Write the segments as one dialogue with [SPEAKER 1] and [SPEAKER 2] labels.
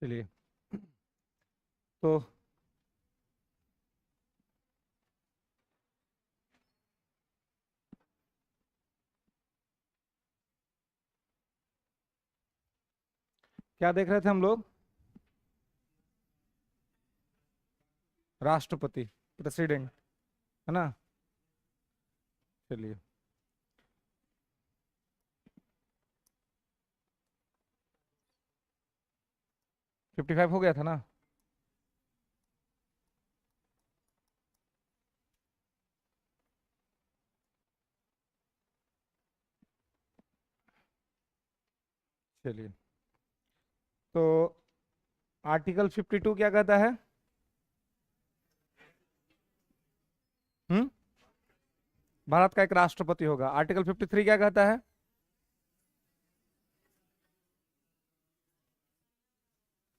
[SPEAKER 1] चलिए, तो क्या देख रहे थे हम लोग? राष्ट्रपति, प्रेसिडेंट, है ना। चलिए, 55 हो गया था ना। चलिए, तो आर्टिकल 52 क्या कहता है? हम्म भारत का एक राष्ट्रपति होगा। आर्टिकल 53 क्या कहता है?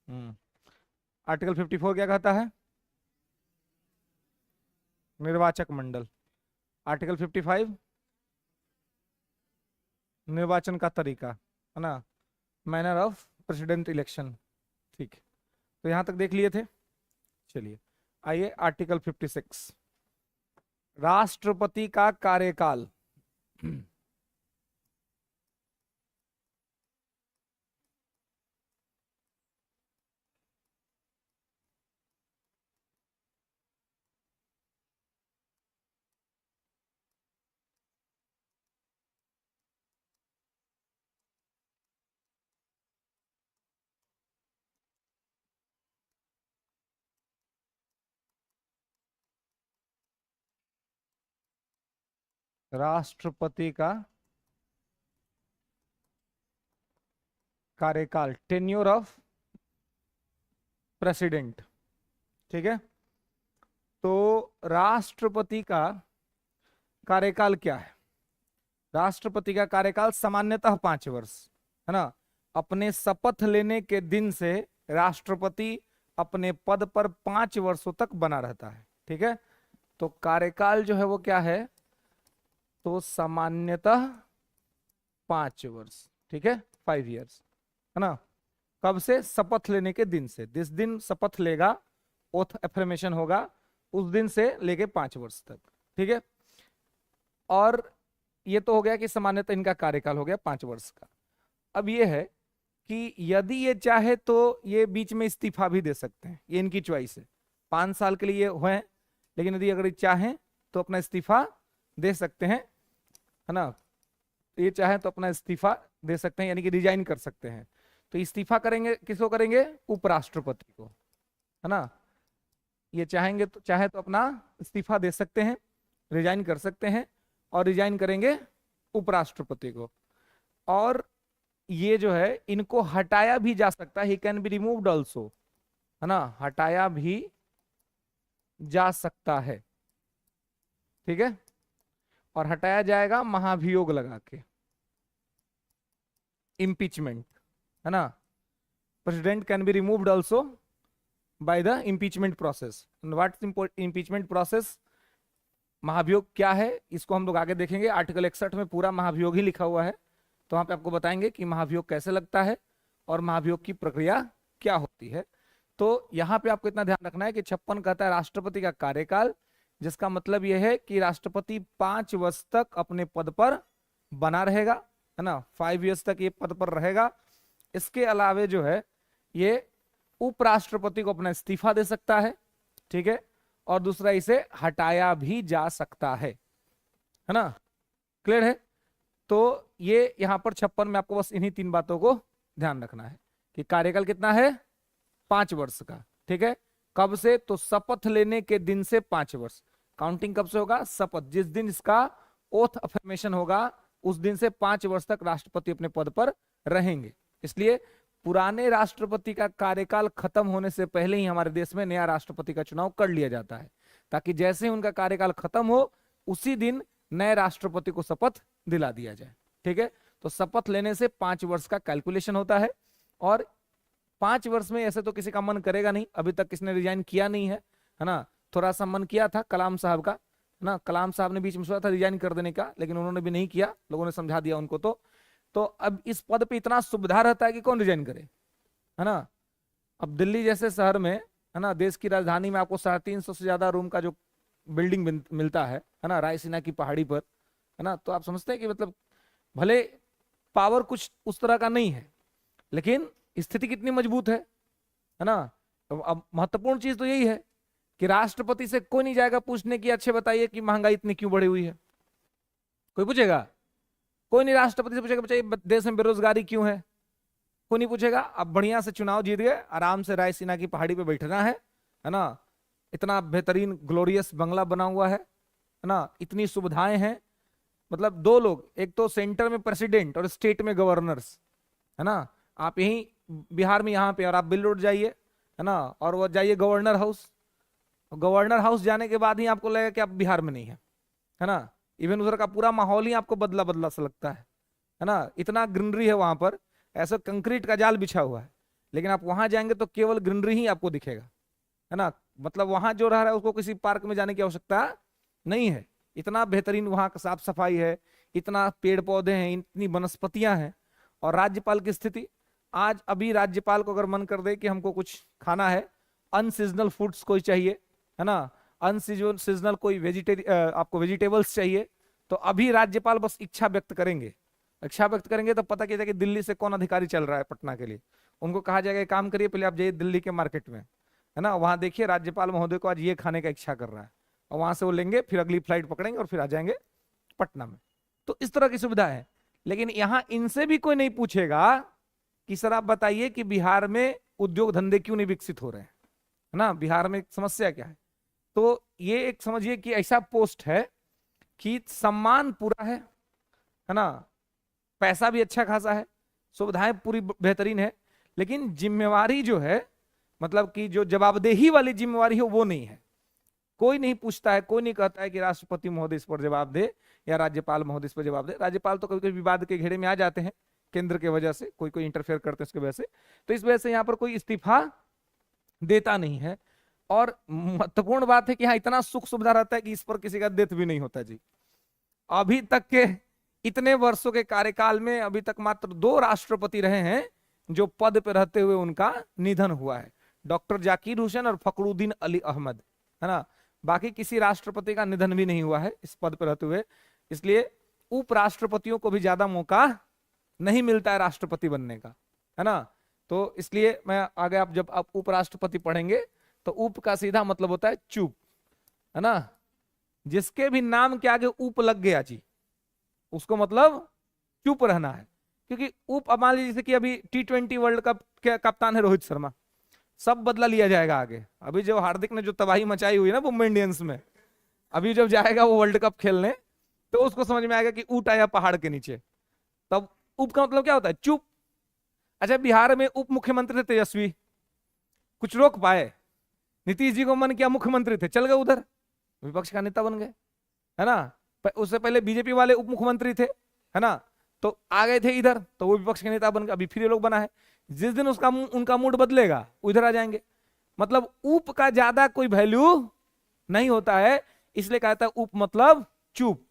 [SPEAKER 1] हम्म आर्टिकल 54 क्या कहता है? निर्वाचक मंडल। आर्टिकल 55 निर्वाचन का तरीका, है ना, मैनर ऑफ प्रेसिडेंट इलेक्शन। ठीक है, तो यहां तक देख लिए थे। चलिए, आइए आर्टिकल 56, राष्ट्रपति का कार्यकाल। राष्ट्रपति का कार्यकाल, टेन्योर ऑफ प्रेसिडेंट। ठीक है, तो राष्ट्रपति का कार्यकाल क्या है? राष्ट्रपति का कार्यकाल सामान्यतः 5 वर्ष, है ना। अपने शपथ लेने के दिन से राष्ट्रपति अपने पद पर 5 वर्षों तक बना रहता है। ठीक है, तो कार्यकाल जो है वो क्या है? तो सामान्यतः 5 वर्ष। ठीक है, 5 years, है ना। कब से? शपथ लेने के दिन से। जिस दिन शपथ लेगा, ओथ एफर्मेशन होगा, उस दिन से लेके 5 वर्ष तक। ठीक है, और ये तो हो गया कि सामान्यतः इनका कार्यकाल हो गया 5 वर्ष का। अब ये है कि यदि ये चाहे तो ये बीच में इस्तीफा भी दे सकते हैं, ये इनकी चॉइस है। 5 साल के लिए हुए हैं, लेकिन यदि अगर चाहें तो अपना इस्तीफा दे सकते हैं, है ना। ये चाहे तो अपना इस्तीफा दे सकते हैं, यानी कि रिजाइन कर सकते हैं। तो इस्तीफा करेंगे, किसको करेंगे? उपराष्ट्रपति को, है ना। ये चाहेंगे तो चाहे तो अपना इस्तीफा दे सकते हैं, रिजाइन कर सकते हैं, और रिजाइन करेंगे उपराष्ट्रपति को। और ये जो है इनको हटाया भी जा सकता है, he can be removed also, है ना, हटाया भी जा सकता है। ठीक है, और हटाया जाएगा महाभियोग लगा के, इम्पीचमेंट, है ना। President can be removed also by the impeachment process. What impeachment process? महाभियोग क्या है, इसको हम लोग आगे देखेंगे। आर्टिकल 61 में पूरा महाभियोग ही लिखा हुआ है, तो वहां पे आपको बताएंगे कि महाभियोग कैसे लगता है और महाभियोग की प्रक्रिया क्या होती है। तो यहाँ पे आपको इतना ध्यान रखना है कि 56 कहता है राष्ट्रपति का कार्यकाल, जिसका मतलब यह है कि राष्ट्रपति 5 वर्ष तक अपने पद पर बना रहेगा, है ना। 5 years तक ये पद पर रहेगा। इसके अलावे जो है ये उपराष्ट्रपति को अपना इस्तीफा दे सकता है। ठीक है, और दूसरा इसे हटाया भी जा सकता है ना। क्लियर है? तो ये यहां पर 56 में आपको बस इन्हीं 3 बातों को ध्यान रखना है कि कार्यकाल कितना है? 5 वर्ष का। ठीक है, कब से? तो शपथ लेने के दिन से 5 वर्ष। काउंटिंग कब से होगा? शपथ, जिस दिन इसका ओथ अफर्मेशन होगा उस दिन से 5 वर्ष तक राष्ट्रपति अपने पद पर रहेंगे। इसलिए पुराने राष्ट्रपति का कार्यकाल खत्म होने से पहले ही हमारे देश में नया राष्ट्रपति का चुनाव कर लिया जाता है, ताकि जैसे ही उनका कार्यकाल खत्म हो उसी दिन नए राष्ट्रपति को शपथ दिला दिया जाए। ठीक है, तो शपथ लेने से 5 वर्ष का कैलकुलेशन होता है। और 5 वर्ष में ऐसे तो किसी का मन करेगा नहीं, अभी तक किसने रिजाइन किया नहीं है ना। थोड़ा सा मन किया था कलाम साहब का, है ना। कलाम साहब ने बीच में सोचा था रिजाइन कर देने का, लेकिन उन्होंने भी नहीं किया, लोगों ने समझा दिया उनको। तो अब इस पद पे इतना सुविधा रहता है कि कौन रिजाइन करे, है ना। अब दिल्ली जैसे शहर में, है ना, देश की राजधानी में आपको 350 से ज्यादा रूम का जो बिल्डिंग मिलता है ना, रायसीना की पहाड़ी पर, है ना, तो आप समझते हैं कि मतलब भले पावर कुछ उस तरह का नहीं है, लेकिन स्थिति कितनी मजबूत है ना। अब महत्वपूर्ण चीज तो यही है कि राष्ट्रपति से कोई नहीं जाएगा पूछने की अच्छे बताइए कि महंगाई इतनी क्यों बढ़ी हुई है, कोई पूछेगा? कोई नहीं राष्ट्रपति से पूछेगा बताइए देश में बेरोजगारी क्यों है, कोई नहीं पूछेगा। अब बढ़िया से चुनाव जीत गए, आराम से रायसीना की पहाड़ी पे बैठना है ना, इतना बेहतरीन ग्लोरियस बंगला बना हुआ है ना, इतनी सुविधाएं हैं। मतलब दो लोग, एक तो सेंटर में प्रेसिडेंट और स्टेट में गवर्नर्स, है ना। आप यहीं बिहार में यहाँ पे, और आप बिल रोड जाइए, है ना, और वो जाइए गवर्नर हाउस, गवर्नर हाउस जाने के बाद ही आपको लगेगा कि आप बिहार में नहीं है ना। इवन उधर का पूरा माहौल ही आपको बदला बदला सा लगता है ना, इतना ग्रीनरी है वहां पर, ऐसा कंक्रीट का जाल बिछा हुआ है, लेकिन आप वहां जाएंगे तो केवल ग्रीनरी ही आपको दिखेगा, है ना। मतलब वहां जो रह रहा है उसको किसी पार्क में जाने की आवश्यकता नहीं है, इतना बेहतरीन वहां का साफ सफाई है, इतना पेड़ पौधे हैं, इतनी वनस्पतियां हैं। और राज्यपाल की स्थिति, आज अभी राज्यपाल को अगर मन कर दे कि हमको कुछ खाना है, अनसीजनल फूड्स कोई चाहिए, है ना, अनसीजनल कोई आपको वेजिटेबल्स चाहिए, तो अभी राज्यपाल बस इच्छा व्यक्त करेंगे, इच्छा व्यक्त करेंगे तो पता चलेगा कि दिल्ली से कौन अधिकारी चल रहा है पटना के लिए। उनको कहा जाएगा काम करिए, पहले आप जाइए दिल्ली के मार्केट में, है ना, वहां देखिए राज्यपाल महोदय को आज ये खाने का इच्छा कर रहा है, और वहां से वो लेंगे, फिर अगली फ्लाइट पकड़ेंगे और फिर आ जाएंगे पटना में। तो इस तरह की सुविधा है। लेकिन यहाँ इनसे भी कोई नहीं पूछेगा कि सर आप बताइए कि बिहार में उद्योग धंधे क्यों नहीं विकसित हो रहे हैं, है ना, बिहार में समस्या क्या है। तो ये एक समझिए कि ऐसा पोस्ट है कि सम्मान पूरा है ना, पैसा भी अच्छा खासा है, सुविधाएं पूरी बेहतरीन है, लेकिन जिम्मेवारी जो है, मतलब कि जो जवाबदेही वाली जिम्मेवारी है वो नहीं है। कोई नहीं पूछता है, कोई नहीं कहता है कि राष्ट्रपति महोदय इस पर जवाब दे या राज्यपाल महोदय इस पर जवाब दे। राज्यपाल तो कभी कभी विवाद के घेरे में आ जाते हैं केंद्र की वजह से, कोई कोई इंटरफेयर करते हैं उसकी वजह से, तो इस वजह से यहाँ पर कोई इस्तीफा देता नहीं है। और महत्वपूर्ण बात है कि यहाँ इतना सुख सुविधा रहता है कि इस पर किसी का डेथ भी नहीं होता जी। अभी तक के इतने वर्षों के कार्यकाल में अभी तक मात्र 2 राष्ट्रपति रहे हैं जो पद पर रहते हुए उनका निधन हुआ है, डॉक्टर जाकिर हुसैन और फखरुद्दीन अली अहमद, है ना। बाकी किसी राष्ट्रपति का निधन भी नहीं हुआ है इस पद पर रहते हुए, इसलिए उपराष्ट्रपतियों को भी ज्यादा मौका नहीं मिलता है राष्ट्रपति बनने का, है ना। तो इसलिए मैं आगे, आप जब आप उपराष्ट्रपति पढ़ेंगे तो उप का सीधा मतलब होता है चुप, है ना। जिसके भी नाम के आगे उप लग गया जी, उसको मतलब चुप रहना है। क्योंकि उप, मान लीजिए जैसे कि अभी T20 वर्ल्ड कप के कप्तान है रोहित शर्मा, सब बदला लिया जाएगा आगे। अभी जो हार्दिक ने जो तबाही मचाई हुई ना मुंबई इंडियंस में, अभी जब जाएगा वो वर्ल्ड कप खेलने तो उसको समझ में आएगा कि ऊंट आया पहाड़ के नीचे। तब उप का मतलब क्या होता है? चुप। अच्छा, बिहार में उप मुख्यमंत्री थे तेजस्वी, कुछ रोक पाए? नीतीश जी को मन किया मुख्यमंत्री थे, चल गए उधर, विपक्ष का नेता बन गए, है ना। उससे पहले बीजेपी वाले उप मुख्यमंत्री थे, है ना, तो आ गए थे इधर, तो वो विपक्ष के नेता बन गए। अभी फिर ये लोग बना है, जिस दिन उसका उनका मूड बदलेगा उधर आ जाएंगे। मतलब उप का ज्यादा कोई वैल्यू नहीं होता है, इसलिए कहता है उप मतलब चुप।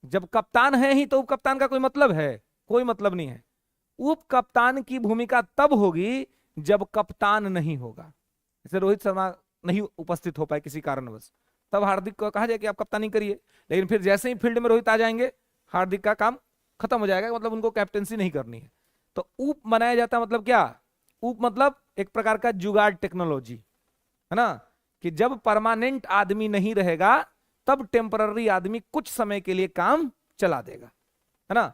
[SPEAKER 1] जब कप्तान है ही तो उप कप्तान का कोई मतलब है? कोई मतलब नहीं है। उप कप्तान की भूमिका तब होगी जब कप्तान नहीं होगा। जैसे रोहित शर्मा नहीं उपस्थित हो पाए किसी कारणवश, तब हार्दिक को कहा जाए कि आप कप्तानी करिए, लेकिन फिर जैसे ही फील्ड में रोहित आ जाएंगे हार्दिक का काम खत्म हो जाएगा, मतलब उनको कैप्टेंसी नहीं करनी है। तो उप बनाया जाता है, मतलब क्या? उप मतलब एक प्रकार का जुगाड़ टेक्नोलॉजी, है ना, कि जब परमानेंट आदमी नहीं रहेगा तब टेम्पररी आदमी कुछ समय के लिए काम चला देगा, है ना।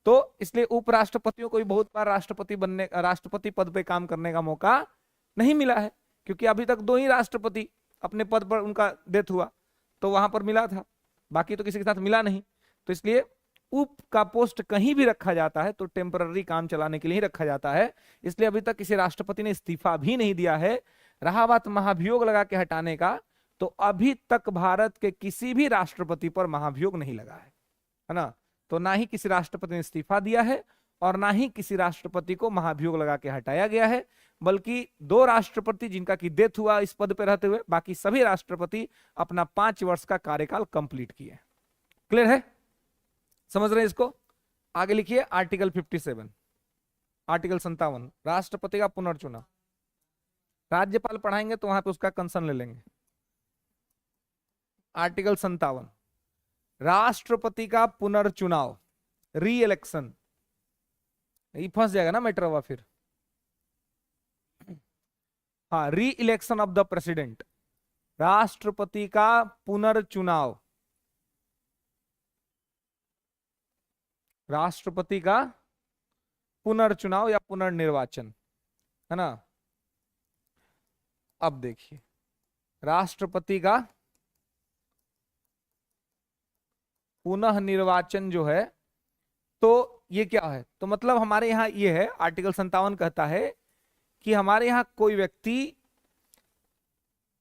[SPEAKER 1] तो इसलिए उपराष्ट्रपतियों को भी बहुत बार राष्ट्रपति पद पे काम करने का मौका नहीं मिला है, क्योंकि अभी तक 2 ही राष्ट्रपति अपने पद पर उनका डेथ हुआ तो वहां पर मिला था, बाकी तो किसी के साथ मिला नहीं। तो इसलिए उप का पोस्ट कहीं भी रखा जाता है तो टेम्पररी काम चलाने के लिए ही रखा जाता है। इसलिए अभी तक किसी राष्ट्रपति ने इस्तीफा भी नहीं दिया है। रहा बात महाभियोग लगा के हटाने का, तो अभी तक भारत के किसी भी राष्ट्रपति पर महाभियोग नहीं लगा है ना। तो ना ही किसी राष्ट्रपति ने इस्तीफा दिया है और ना ही किसी राष्ट्रपति को महाभियोग लगा के हटाया गया है, बल्कि 2 राष्ट्रपति जिनका की डेथ हुआ इस पद पर रहते हुए, बाकी सभी राष्ट्रपति अपना 5 वर्ष का कार्यकाल कंप्लीट किए। क्लियर है? समझ रहे हैं इसको? आगे लिखिए आर्टिकल 57, आर्टिकल 57 राष्ट्रपति का पुनर्चुनाव। राज्यपाल पढ़ाएंगे तो वहां पे उसका कंसर्न ले लेंगे। आर्टिकल 57, राष्ट्रपति का पुनर्चुनाव, री इलेक्शन, ये फंस जाएगा ना मैटर हुआ फिर। हाँ, री इलेक्शन ऑफ द प्रेसिडेंट, राष्ट्रपति का पुनर्चुनाव, राष्ट्रपति का पुनर्चुनाव या पुनर्निर्वाचन, है ना। अब देखिए, राष्ट्रपति का पुनः निर्वाचन जो है, तो ये क्या है, तो मतलब हमारे यहाँ ये है, आर्टिकल 57 कहता है कि हमारे यहाँ कोई व्यक्ति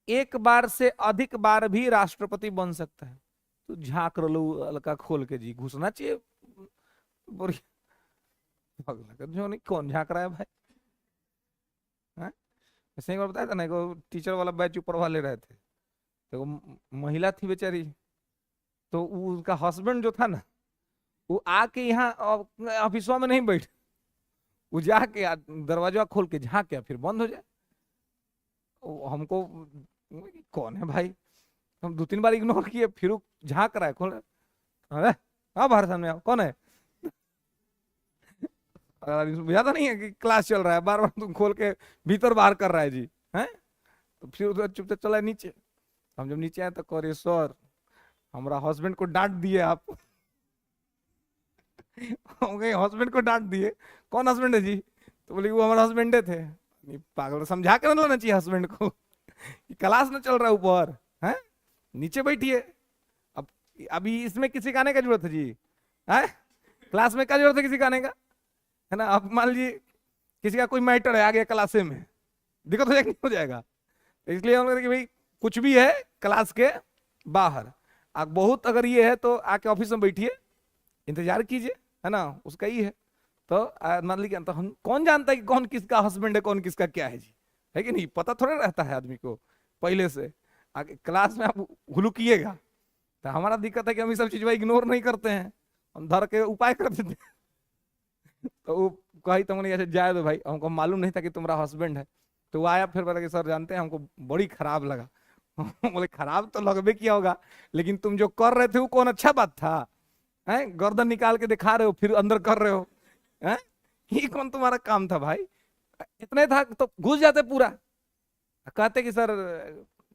[SPEAKER 1] एक बार से अधिक बार भी राष्ट्रपति बन सकता है। तो झांक लो हल्का खोल के जी, घुसना चाहिए जो नहीं, कौन झांक रहा है भाई? ऐसे एक बार बताया था ना, को टीचर वाला बैच ऊपर वाले रहे थे, तो महिला थी बेचारी, तो उसका हस्बैंड जो था ना, वो आके यहाँ ऑफिसवा में नहीं बैठ, वो जाके दरवाजा खोल के झांक के फिर बंद हो जाए। हमको कौन है भाई, हम 2-3 बार इग्नोर किए, फिर वो झांक रहा है, खोल, अरे हाँ बाहर सामने आओ, कौन है? बुझाता नहीं है कि क्लास चल रहा है, बार बार तुम खोल के भीतर बाहर कर रहा है जी, हैं? तो फिर उधर चुपचाप चला नीचे। हम जब नीचे आए तो कह रहे सर हमारा हस्बैंड को डांट दिए आप। हम कहे हस्बैंड को डांट दिए? कौन हस्बैंड है जी? तो बोले वो हमारे हस्बैंड थे। नहीं पागल, समझा के ना लाना चाहिए हस्बैंड को, क्लास ना चल रहा है ऊपर, हैं? नीचे बैठिए। अब अभी इसमें किसी का आने का जरूरत है जी? है क्लास में क्या जरूरत है किसी का आने का, है ना। अब मान लीजिए किसी का कोई मैटर है आ गया क्लास में, दिक्कत हो जाएगी, नहीं हो जाएगा? इसलिए हम कहते कि भाई कुछ भी है क्लास के बाहर, आप बहुत अगर ये है तो आके ऑफिस में बैठिए, इंतजार कीजिए, है ना, उसका ही है। तो मान लीजिए, तो हम कौन जानता है कि कौन किसका हस्बैंड है, कौन किसका क्या है जी, है कि नहीं? पता थोड़ा रहता है आदमी को पहले से। आगे क्लास में आप हुलुकिएगा, तो हमारा दिक्कत है कि हम ये सब चीज इग्नोर नहीं करते हैं, हम धर के उपाय कर देते हैं। तो वो कही तुमने ऐसे जाए दो भाई, हमको मालूम नहीं था कि तुम्हारा हस्बैंड है। तो वो आया फिर बोला कि सर जानते हैं हमको बड़ी खराब लगा। बोले खराब तो लगबे किया होगा, लेकिन तुम जो कर रहे थे वो कौन अच्छा बात था? हैं, गर्दन निकाल के दिखा रहे हो फिर अंदर कर रहे हो, हैं? ये कौन तुम्हारा काम था भाई? इतने था तो घुस जाते पूरा, कहते कि सर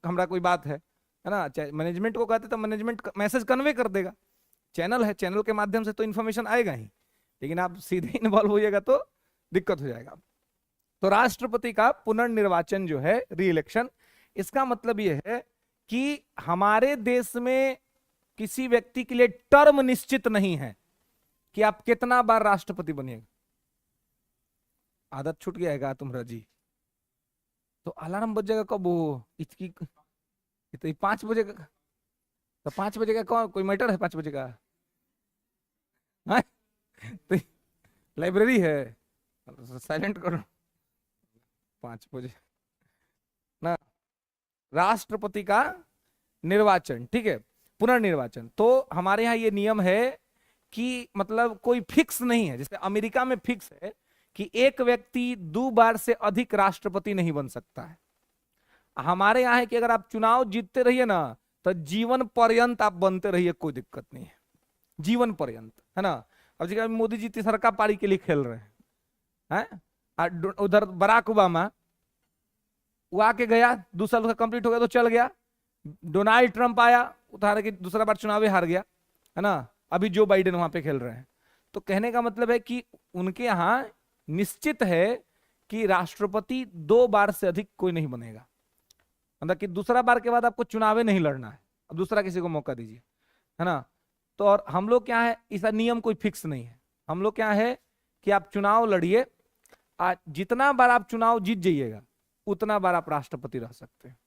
[SPEAKER 1] हमारा कोई बात है ना, मैनेजमेंट को कहते तो मैनेजमेंट मैसेज कन्वे कर देगा, चैनल है, चैनल के माध्यम से तो इन्फॉर्मेशन आएगा ही, लेकिन आप सीधे इन्वॉल्व होइएगा तो दिक्कत हो जाएगा। तो राष्ट्रपति का पुनर्निर्वाचन जो है, री इलेक्शन, इसका मतलब यह है कि हमारे देश में किसी व्यक्ति के लिए टर्म निश्चित नहीं है कि आप कितना बार राष्ट्रपति बनिएगा। आदत छूट गया है तुम्हारा जी? तो अलार्म बज जाएगा कब? वो इसकी तो 5 बजे का, तो 5 बजे का कौन कोई मैटर है? 5 बजे का हाँ? तो लाइब्रेरी है, साइलेंट करो। 5 बजे ना, राष्ट्रपति का निर्वाचन, ठीक है, पुनर्निर्वाचन। तो हमारे यहाँ ये नियम है कि मतलब कोई फिक्स नहीं है, जैसे अमेरिका में फिक्स है कि एक व्यक्ति 2 बार से अधिक राष्ट्रपति नहीं बन सकता है। हमारे यहाँ है कि अगर आप चुनाव जीतते रहिए ना, तो जीवन पर्यंत आप बनते रहिए, कोई दिक्कत नहीं है, जीवन पर्यंत, है ना। अब जगह मोदी जी तीसरका पारी के लिए खेल रहे हैं, उधर बराक ओबामा वो आके गया, 2 साल का कंप्लीट हो गया तो चल गया। डोनाल्ड ट्रंप आया, उतार के दूसरा बार चुनाव हार गया, है ना। अभी जो बाइडेन वहां पे खेल रहे हैं। तो कहने का मतलब है कि उनके यहाँ निश्चित है कि राष्ट्रपति 2 बार से अधिक कोई नहीं बनेगा, मतलब कि दूसरा बार के बाद आपको चुनाव नहीं लड़ना है, अब दूसरा किसी को मौका दीजिए, है ना। तो और हम लोग क्या है, इसका नियम कोई फिक्स नहीं है। हम लोग क्या है कि आप चुनाव लड़िए, जितना बार आप चुनाव जीत जाइएगा उतना बार आप राष्ट्रपति रह सकते हैं,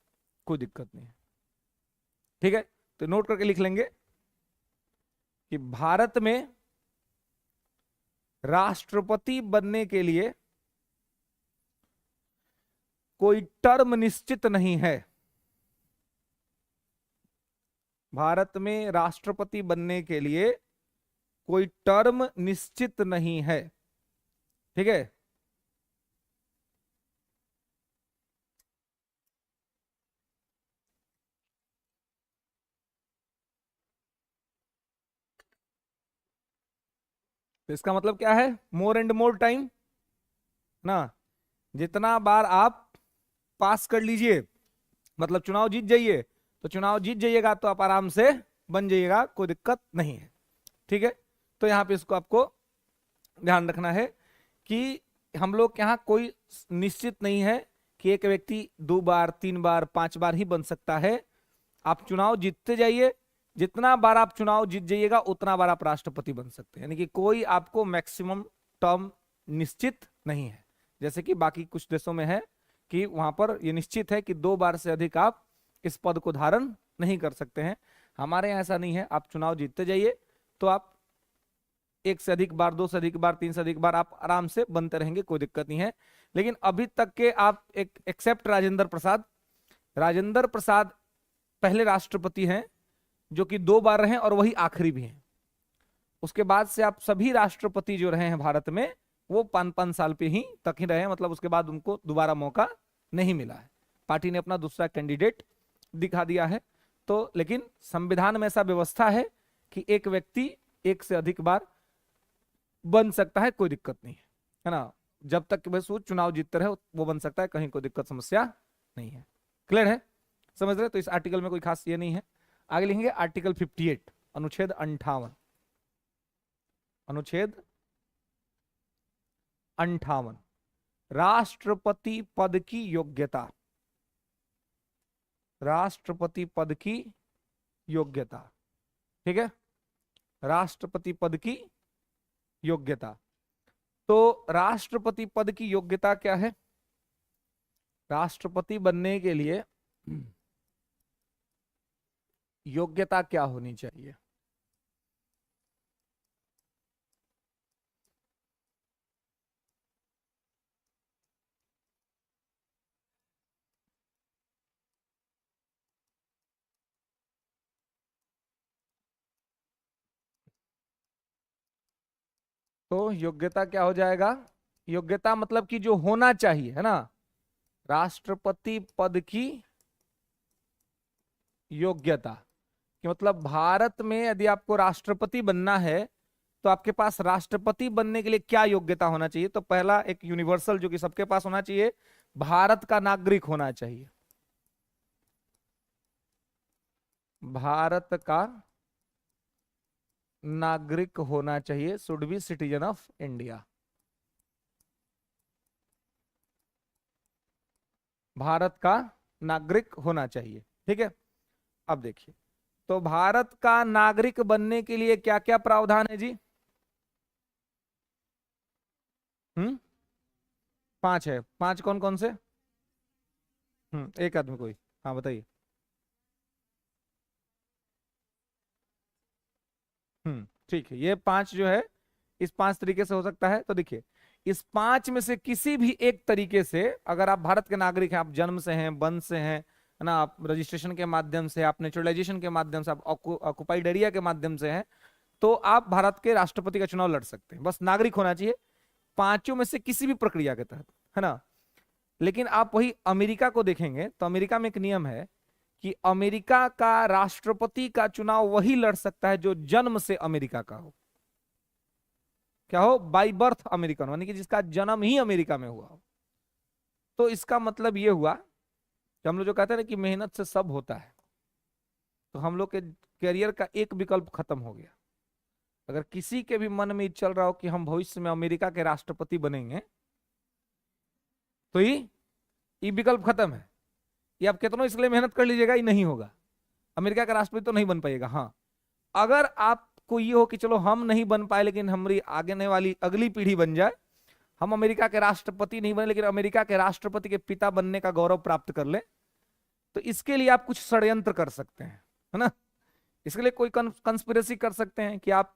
[SPEAKER 1] कोई दिक्कत नहीं है, ठीक है। तो नोट करके लिख लेंगे कि भारत में राष्ट्रपति बनने के लिए कोई टर्म निश्चित नहीं है। भारत में राष्ट्रपति बनने के लिए कोई टर्म निश्चित नहीं है, ठीक है। तो इसका मतलब क्या है, मोर एंड मोर टाइम ना, जितना बार आप पास कर लीजिए, मतलब चुनाव जीत जाइए, तो चुनाव जीत जाइएगा तो आप आराम से बन जाइएगा, कोई दिक्कत नहीं है। ठीक है, तो यहाँ पे इसको आपको ध्यान रखना है कि हम लोग यहाँ कोई निश्चित नहीं है कि एक व्यक्ति 2 बार 3 बार 5 बार ही बन सकता है। आप चुनाव जीतते जाइए, जितना बार आप चुनाव जीत जाइएगा उतना बार आप राष्ट्रपति बन सकते हैं, यानी कि कोई आपको मैक्सिमम टर्म निश्चित नहीं है, जैसे कि बाकी कुछ देशों में है कि वहां पर यह निश्चित है कि 2 बार से अधिक आप इस पद को धारण नहीं कर सकते हैं। हमारे यहाँ ऐसा नहीं है, आप चुनाव जीतते जाइए तो आप 1 से अधिक बार, 2 से अधिक बार, 3 से अधिक बार आप आराम से बनते रहेंगे, कोई दिक्कत नहीं है। लेकिन अभी तक के आप एक एक्सेप्ट राजेंद्र प्रसाद पहले राष्ट्रपति हैं जो कि 2 बार रहे और वही आखिरी भी हैं। उसके बाद से आप सभी राष्ट्रपति जो रहे हैं भारत में वो 5-5 साल पे ही तक ही रहे, मतलब उसके बाद उनको दोबारा मौका नहीं मिला है। पार्टी ने अपना दूसरा कैंडिडेट दिखा दिया है। तो लेकिन संविधान में ऐसा व्यवस्था है कि एक व्यक्ति 1 से अधिक बार बन सकता है, कोई दिक्कत नहीं है ना, जब तक बस वो चुनाव जीतते रहे वो बन सकता है, कहीं कोई दिक्कत समस्या नहीं है। क्लियर है, समझ रहे? तो इस आर्टिकल में कोई खास ये नहीं है। आगे लिखेंगे आर्टिकल 58, अनुच्छेद 58, अनुच्छेद 58, राष्ट्रपति पद की योग्यता, राष्ट्रपति पद की योग्यता। ठीक है, राष्ट्रपति पद की योग्यता। तो राष्ट्रपति पद की योग्यता क्या है? राष्ट्रपति बनने के लिए योग्यता क्या होनी चाहिए? तो योग्यता क्या हो जाएगा? योग्यता मतलब कि जो होना चाहिए, है ना, राष्ट्रपति पद की योग्यता कि मतलब भारत में यदि आपको राष्ट्रपति बनना है तो आपके पास राष्ट्रपति बनने के लिए क्या योग्यता होना चाहिए? तो पहला एक यूनिवर्सल जो कि सबके पास होना चाहिए, भारत का नागरिक होना चाहिए, भारत का नागरिक होना चाहिए, should be citizen of India, Bharat का नागरिक होना चाहिए। ठीक है, अब देखिए, तो भारत का नागरिक बनने के लिए क्या क्या प्रावधान है जी? 5 है। 5 कौन कौन से? एक आदमी कोई, हाँ बताइए। ठीक है, ये 5 जो है इस 5 तरीके से हो सकता है। तो देखिए, इस 5 में से किसी भी एक तरीके से अगर आप भारत के नागरिक हैं, आप जन्म से हैं, वंश से हैं, है ना, आप रजिस्ट्रेशन के माध्यम से, आप नेचुरलाइजेशन के माध्यम से, आप ऑक्युपाइड एरिया के माध्यम से हैं, तो आप भारत के राष्ट्रपति का चुनाव लड़ सकते हैं, बस नागरिक होना चाहिए 5 में से किसी भी प्रक्रिया के तहत, है ना। लेकिन आप वही अमेरिका को देखेंगे तो अमेरिका में एक नियम है कि अमेरिका का राष्ट्रपति का चुनाव वही लड़ सकता है जो जन्म से अमेरिका का हो, क्या हो, बाई बर्थ अमेरिकन, यानी कि जिसका जन्म ही अमेरिका में हुआ हो। तो इसका मतलब ये हुआ कि हम लोग जो कहते हैं ना कि मेहनत से सब होता है, तो हम लोग के करियर का एक विकल्प खत्म हो गया। अगर किसी के भी मन में चल रहा हो कि हम भविष्य में अमेरिका के राष्ट्रपति बनेंगे, तो ये विकल्प खत्म है। ये आप कितना इसलिए मेहनत कर लीजिएगा, ये नहीं होगा, अमेरिका का राष्ट्रपति तो नहीं बन पाएगा। हाँ, अगर आपको ये हो कि चलो हम नहीं बन पाए लेकिन हमारी आगे वाली अगली पीढ़ी बन जाए, हम अमेरिका के राष्ट्रपति नहीं बने लेकिन अमेरिका के राष्ट्रपति के पिता बनने का गौरव प्राप्त कर ले, तो इसके लिए आप कुछ षड्यंत्र कर सकते हैं, है ना। इसके लिए कोई कंस्पिरेसी कर सकते हैं कि आप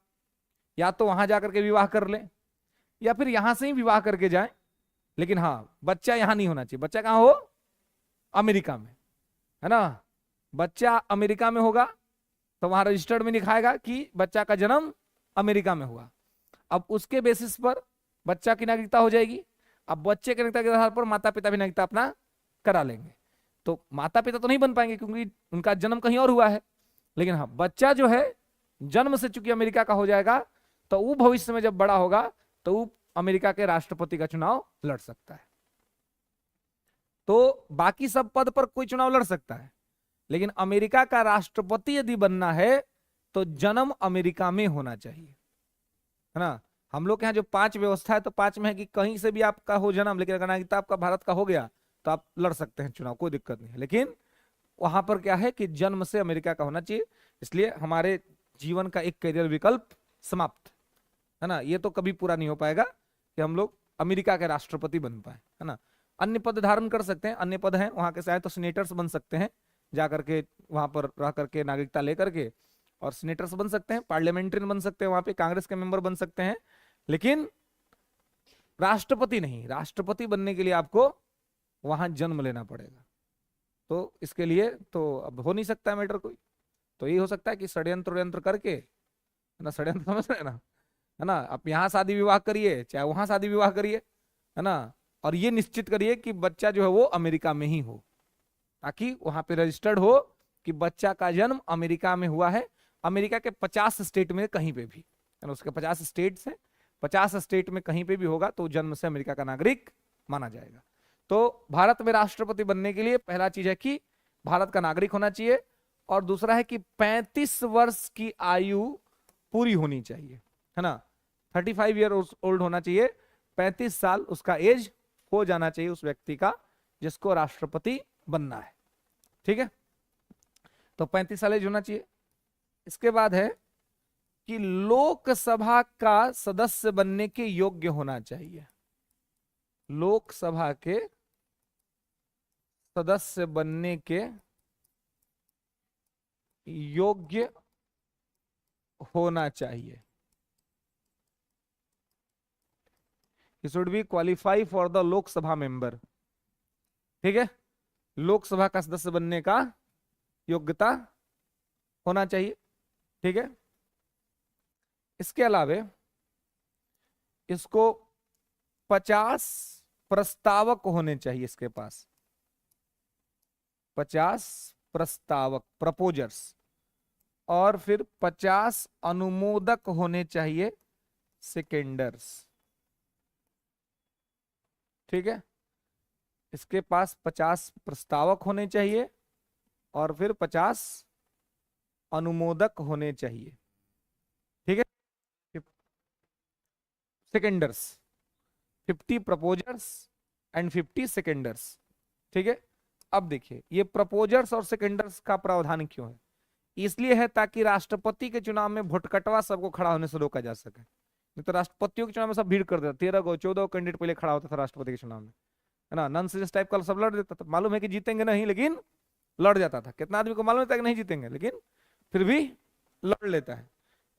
[SPEAKER 1] या तो वहां जाकर के विवाह कर लें या फिर यहां से ही विवाह करके जाएं, लेकिन हाँ, बच्चा यहां नहीं होना चाहिए। बच्चा कहां हो? अमेरिका में, है ना। बच्चा अमेरिका में होगा तो वहां रजिस्टर्ड में दिखाएगा कि बच्चा का जन्म अमेरिका में हुआ। अब उसके बेसिस पर बच्चा की नागरिकता हो जाएगी। अब बच्चे की नागरिकता के आधार पर माता पिता भी नागरिकता अपना करा लेंगे। तो माता पिता तो नहीं बन पाएंगे क्योंकि उनका जन्म कहीं और हुआ है, लेकिन हाँ, बच्चा जो है जन्म से चूंकि अमेरिका का हो जाएगा तो वो भविष्य में जब बड़ा होगा तो वो अमेरिका के राष्ट्रपति का चुनाव लड़ सकता है। तो बाकी सब पद पर कोई चुनाव लड़ सकता है, लेकिन अमेरिका का राष्ट्रपति यदि बनना है तो जन्म अमेरिका में होना चाहिए, है ना। हम लोग के यहाँ जो 5 व्यवस्था है, तो 5 में है कि कहीं से भी आपका हो जन्म, लेकिन अगर नागरिकता आपका भारत का हो गया तो आप लड़ सकते हैं चुनाव, कोई दिक्कत नहीं है। लेकिन वहां पर क्या है कि जन्म से अमेरिका का होना चाहिए, इसलिए हमारे जीवन का एक करियर विकल्प समाप्त, है ना। ये तो कभी पूरा नहीं हो पाएगा कि हम लोग अमेरिका के राष्ट्रपति बन पाए, है ना। अन्य पद धारण कर सकते हैं, अन्य पद हैं वहां के, चाहे तो सीनेटर्स बन सकते हैं, जा करके वहां पर रह करके नागरिकता लेकर के, और सीनेटर्स बन सकते हैं, पार्लियामेंट्रियन बन सकते हैं, वहां पे कांग्रेस के मेंबर बन सकते हैं, लेकिन राष्ट्रपति नहीं। राष्ट्रपति बनने के लिए आपको वहां जन्म लेना पड़ेगा। तो इसके लिए तो अब हो नहीं सकता है मैटर कोई, तो ये हो सकता है कि षड्यंत्र करके, है ना, षड्यंत्र समझ रहे हैं ना, है ना। आप यहाँ शादी विवाह करिए चाहे वहां शादी विवाह करिए, है ना, और ये निश्चित करिए कि बच्चा जो है वो अमेरिका में ही हो, ताकि वहां पे रजिस्टर्ड हो कि बच्चा का जन्म अमेरिका में हुआ है। अमेरिका के 50 स्टेट में कहीं पे भी, है ना, उसके 50 स्टेट्स हैं, 50 स्टेट में कहीं पे भी होगा तो जन्म से अमेरिका का नागरिक माना जाएगा। तो भारत में राष्ट्रपति बनने के लिए पहला चीज है कि भारत का नागरिक होना चाहिए, और दूसरा है कि 35 वर्ष की आयु पूरी होनी चाहिए, है ना। 35 ईयर ओल्ड होना चाहिए, 35 साल उसका एज हो जाना चाहिए उस व्यक्ति का जिसको राष्ट्रपति बनना है, ठीक है। तो 35 साल एज होना चाहिए। इसके बाद है कि लोकसभा का सदस्य बनने के योग्य होना चाहिए। लोकसभा के सदस्य बनने के योग्य होना चाहिए। He should be qualify for the Lok Sabha member, ठीक है। लोकसभा का सदस्य बनने का योग्यता होना चाहिए, ठीक है। इसके अलावे इसको 50 प्रस्तावक होने चाहिए इसके पास, 50 प्रस्तावक प्रपोजर्स, और फिर 50 अनुमोदक होने चाहिए सेकेंडर्स, ठीक है। इसके पास 50 प्रस्तावक होने चाहिए और फिर 50 अनुमोदक होने चाहिए, ठीक है। सेकेंडर्स, 50 प्रपोजर्स एंड 50 सेकेंडर्स, ठीक है। अब देखिए ये प्रपोजर्स और सेकेंडर्स का प्रावधान क्यों है, इसलिए है ताकि राष्ट्रपति के चुनाव में भोटकटवा सबको खड़ा होने से रोका जा सके। नहीं तो राष्ट्रपतियों के चुनाव में सब भीड़ कर देता, 13 को 14 कैंडिडेट पहले खड़ा होता था राष्ट्रपति के चुनाव में, है ना। नॉनसेंस टाइप का सब लड़ देता था, मालूम है कि जीतेंगे नहीं लेकिन लड़ जाता था। कितना आदमी को मालूम था कि नहीं जीतेंगे लेकिन फिर भी लड़ लेता है।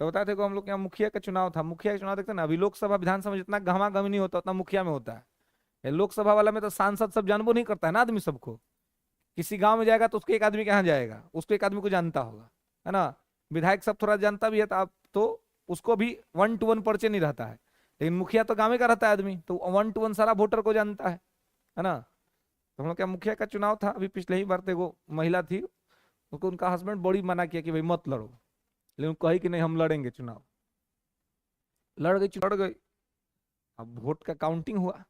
[SPEAKER 1] तो बताते को हम लोग यहाँ मुखिया का चुनाव था, मुखिया का चुनाव देखते ना, अभी लोकसभा विधानसभा में जितना गहमा नहीं होता उतना मुखिया में होता है। लोकसभा वाला में तो सांसद सब जानबो नहीं करता है ना आदमी सबको, किसी गांव में जाएगा तो उसके एक आदमी के यहाँ जाएगा, उसको एक आदमी को जानता होगा, है ना। विधायक सब थोड़ा जानता भी है तो उसको भी 1 to 1 परिचय नहीं रहता है, लेकिन मुखिया तो गांव का रहता है आदमी, तो 1 to 1 सारा वोटर को जानता है ना। तो हम लोग क्या मुखिया का चुनाव था अभी पिछले ही बार, तो वो महिला थी, उसको उनका हस्बैंड बड़ी मना किया कि भाई मत लड़ो, लेकिन कही कि नहीं हम लड़ेंगे चुनाव, लड़ गई। अब वोट का काउंटिंग हुआ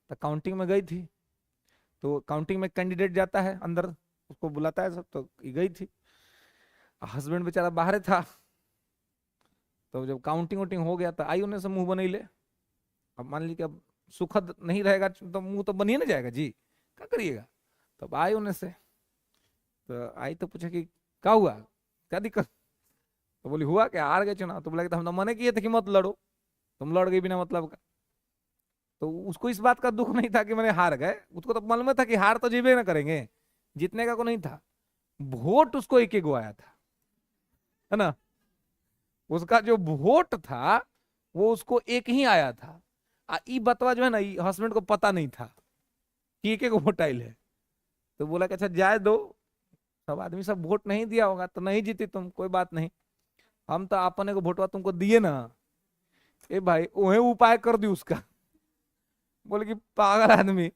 [SPEAKER 1] तो काउंटिंग में गई थी, तो काउंटिंग में कैंडिडेट जाता है अंदर, उसको बुलाता है सब, तो गई थी, हस्बैंड बेचारा बाहर था। तो जब काउंटिंग वोटिंग हो गया तो आई उन्हें से मुंह बनी ले। अब मान लीजिए अब सुखद नहीं रहेगा तो मुंह तो बनिए ना जाएगा जी, क्या करिएगा। तब आई उन्हें से, तो आई तो पूछा कि क्या हुआ, क्या दिक्कत। तो बोली हुआ क्या, हार गए चुनाव। तो बोला कि हम तो मने किए थे कि मत लड़ो, तुम लड़ गई बिना मतलब का। तो उसको इस बात का दुख नहीं था कि मैंने हार गए, उसको तो मालूम था कि हार तो जीवे ना करेंगे, जीतने का को नहीं था। वोट उसको एक एक आया था, है ना, उसका जो वोट था वो उसको एक ही आया था। ई बतवा जो है ना हस्बैंड को पता नहीं था कि एक एक वोट आयल है। तो बोला कि अच्छा जाए दो, सब आदमी सब वोट नहीं दिया होगा तो नहीं जीती तुम, कोई बात नहीं, हम तो अपने को वोटवा तुमको दिए ना। ए भाई वही उपाय कर दी उसका। बोले कि पागल आदमी,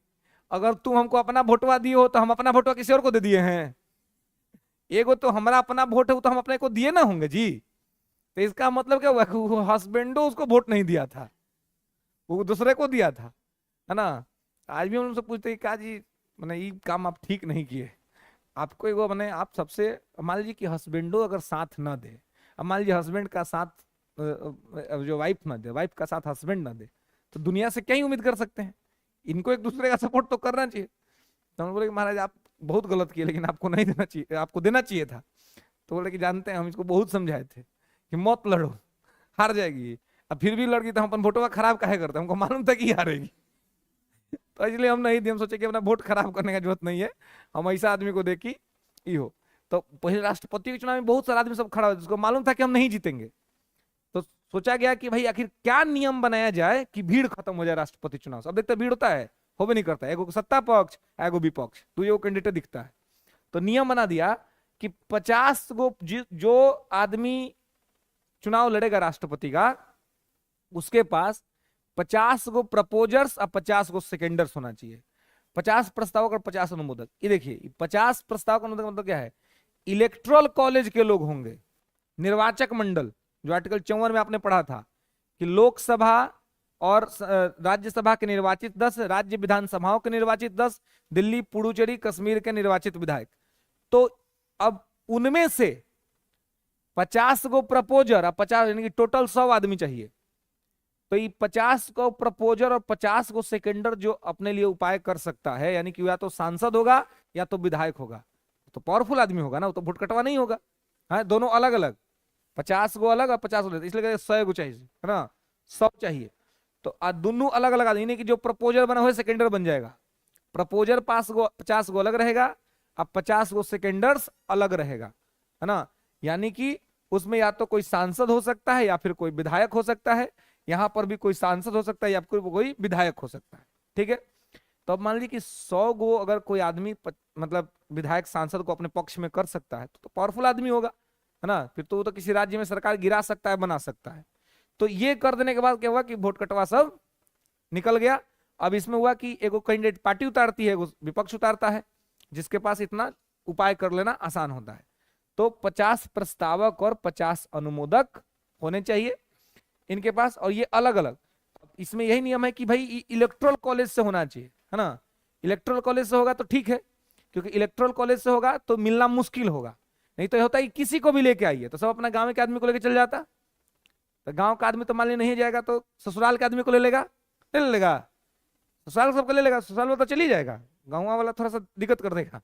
[SPEAKER 1] अगर तुम हमको अपना वोटवा दिए हो तो हम अपना वोटवा किसी और को दे दिए हैं, एगो तो हमारा अपना वोट है तो हम अपने को दिए ना होंगे जी। तो इसका मतलब क्या हुआ कि वो हस्बैंडो उसको वोट नहीं दिया था, वो दूसरे को दिया था, है ना। आज भी हम उनसे पूछते हैं क्या जी, मैंने ये काम आप ठीक नहीं किए। आपको एगो मैंने आप सबसे, मान लीजिए कि हस्बैंडो अगर साथ ना दे, अब मान लीजिए हस्बैंड का साथ जो वाइफ ना दे, वाइफ का साथ हस्बैंड ना दे, तो दुनिया से क्या ही उम्मीद कर सकते हैं। इनको एक दूसरे का सपोर्ट तो करना चाहिए। तो हम बोले कि महाराज आप बहुत गलत किए, लेकिन आपको नहीं देना चाहिए, आपको देना चाहिए था। तो बोले कि जानते हैं, हम इसको बहुत समझाए थे कि मत लड़ो, हार जाएगी। अब फिर भी लड़ गई तो हम अपन वोटवा खराब काहे करते, हमको मालूम था कि हारेगी। तो इसलिए हम नहीं दिए, हम सोचे कि अपना वोट खराब करने का जरूरत नहीं है, हम ऐसा आदमी को देखी ही हो। तो पहले राष्ट्रपति के चुनाव में बहुत सारा आदमी सब खड़ा हुआ, जिसको मालूम था कि हम नहीं जीतेंगे। तो सोचा गया कि भाई आखिर क्या नियम बनाया जाए कि भीड़ खत्म हो जाए राष्ट्रपति चुनाव से। अब देखते भीड़ होता है, हो भी नहीं करता है, एगो सत्ता पक्ष एगो विपक्ष, तो ये कैंडिडेट दिखता है। तो नियम बना दिया कि 50 गो जो आदमी चुनाव लड़ेगा राष्ट्रपति का, उसके पास 50 गो प्रपोजर्स और 50 गो सेकेंडर्स होना चाहिए। 50 प्रस्तावक और 50 अनुमोदक। ये देखिए 50 प्रस्तावक अनुमोदक मतलब क्या है, इलेक्ट्रल कॉलेज के लोग होंगे, निर्वाचक मंडल, जो आर्टिकल 54 में आपने पढ़ा था कि लोकसभा और राज्यसभा के निर्वाचित 10, राज्य विधानसभाओं के निर्वाचित 10, दिल्ली पुडुचेरी कश्मीर के निर्वाचित विधायक। तो अब उनमें से 50 गो प्रपोजर और 50 यानी कि टोटल 100 आदमी चाहिए। तो ये 50 को प्रपोजर और 50 को सेकेंडर जो अपने लिए उपाय कर सकता है, यानी कि या तो सांसद होगा या तो विधायक होगा, तो पावरफुल आदमी होगा ना, वो तो वोट कटवा नहीं होगा। हाँ, दोनों अलग अलग, 50 गो अलग और 50 गो, इसलिए 100 गो चाहिए, है ना, 100 चाहिए। तो दोनों अलग अलग आदमी, कि जो प्रपोजर बना हुआ सेकेंडर बन जाएगा, प्रपोजर 50 गो अलग रहेगा, अब 50 गो सेकेंडर्स अलग रहेगा, है ना। यानी कि उसमें या तो कोई सांसद हो सकता है या फिर कोई विधायक हो सकता है, यहां पर भी कोई सांसद हो सकता है या फिर कोई विधायक हो सकता है, ठीक है। तो अब मान लीजिए कि 100 गो अगर कोई आदमी मतलब विधायक सांसद को अपने पक्ष में कर सकता है, तो पावरफुल आदमी होगा, है ना। फिर तो वो तो किसी राज्य में सरकार गिरा सकता है, बना सकता है। तो ये कर देने के बाद क्या हुआ कि वोट कटवा सब निकल गया। अब इसमें हुआ कि एगो कैंडिडेट पार्टी उतारती है, एगो विपक्ष उतारता है, जिसके पास इतना उपाय कर लेना आसान होता है। तो 50 प्रस्तावक और 50 अनुमोदक होने चाहिए इनके पास, और ये अलग अलग। इसमें यही नियम है कि भाई इलेक्ट्रल कॉलेज से होना चाहिए, है ना। इलेक्ट्रल कॉलेज से होगा तो ठीक है, क्योंकि इलेक्ट्रल कॉलेज से होगा तो मिलना मुश्किल होगा। नहीं तो होता है किसी को भी लेके आइए, तो सब अपना गांव के आदमी को लेके चल जाता, तो गांव का आदमी तो मान ली नहीं जाएगा, तो ससुराल के आदमी को ले लेगा, ले लेगा, ससुराल सबको ले लेगा, ससुराल में तो चल ही जाएगा, गाँव वाला थोड़ा सा दिक्कत कर देगा,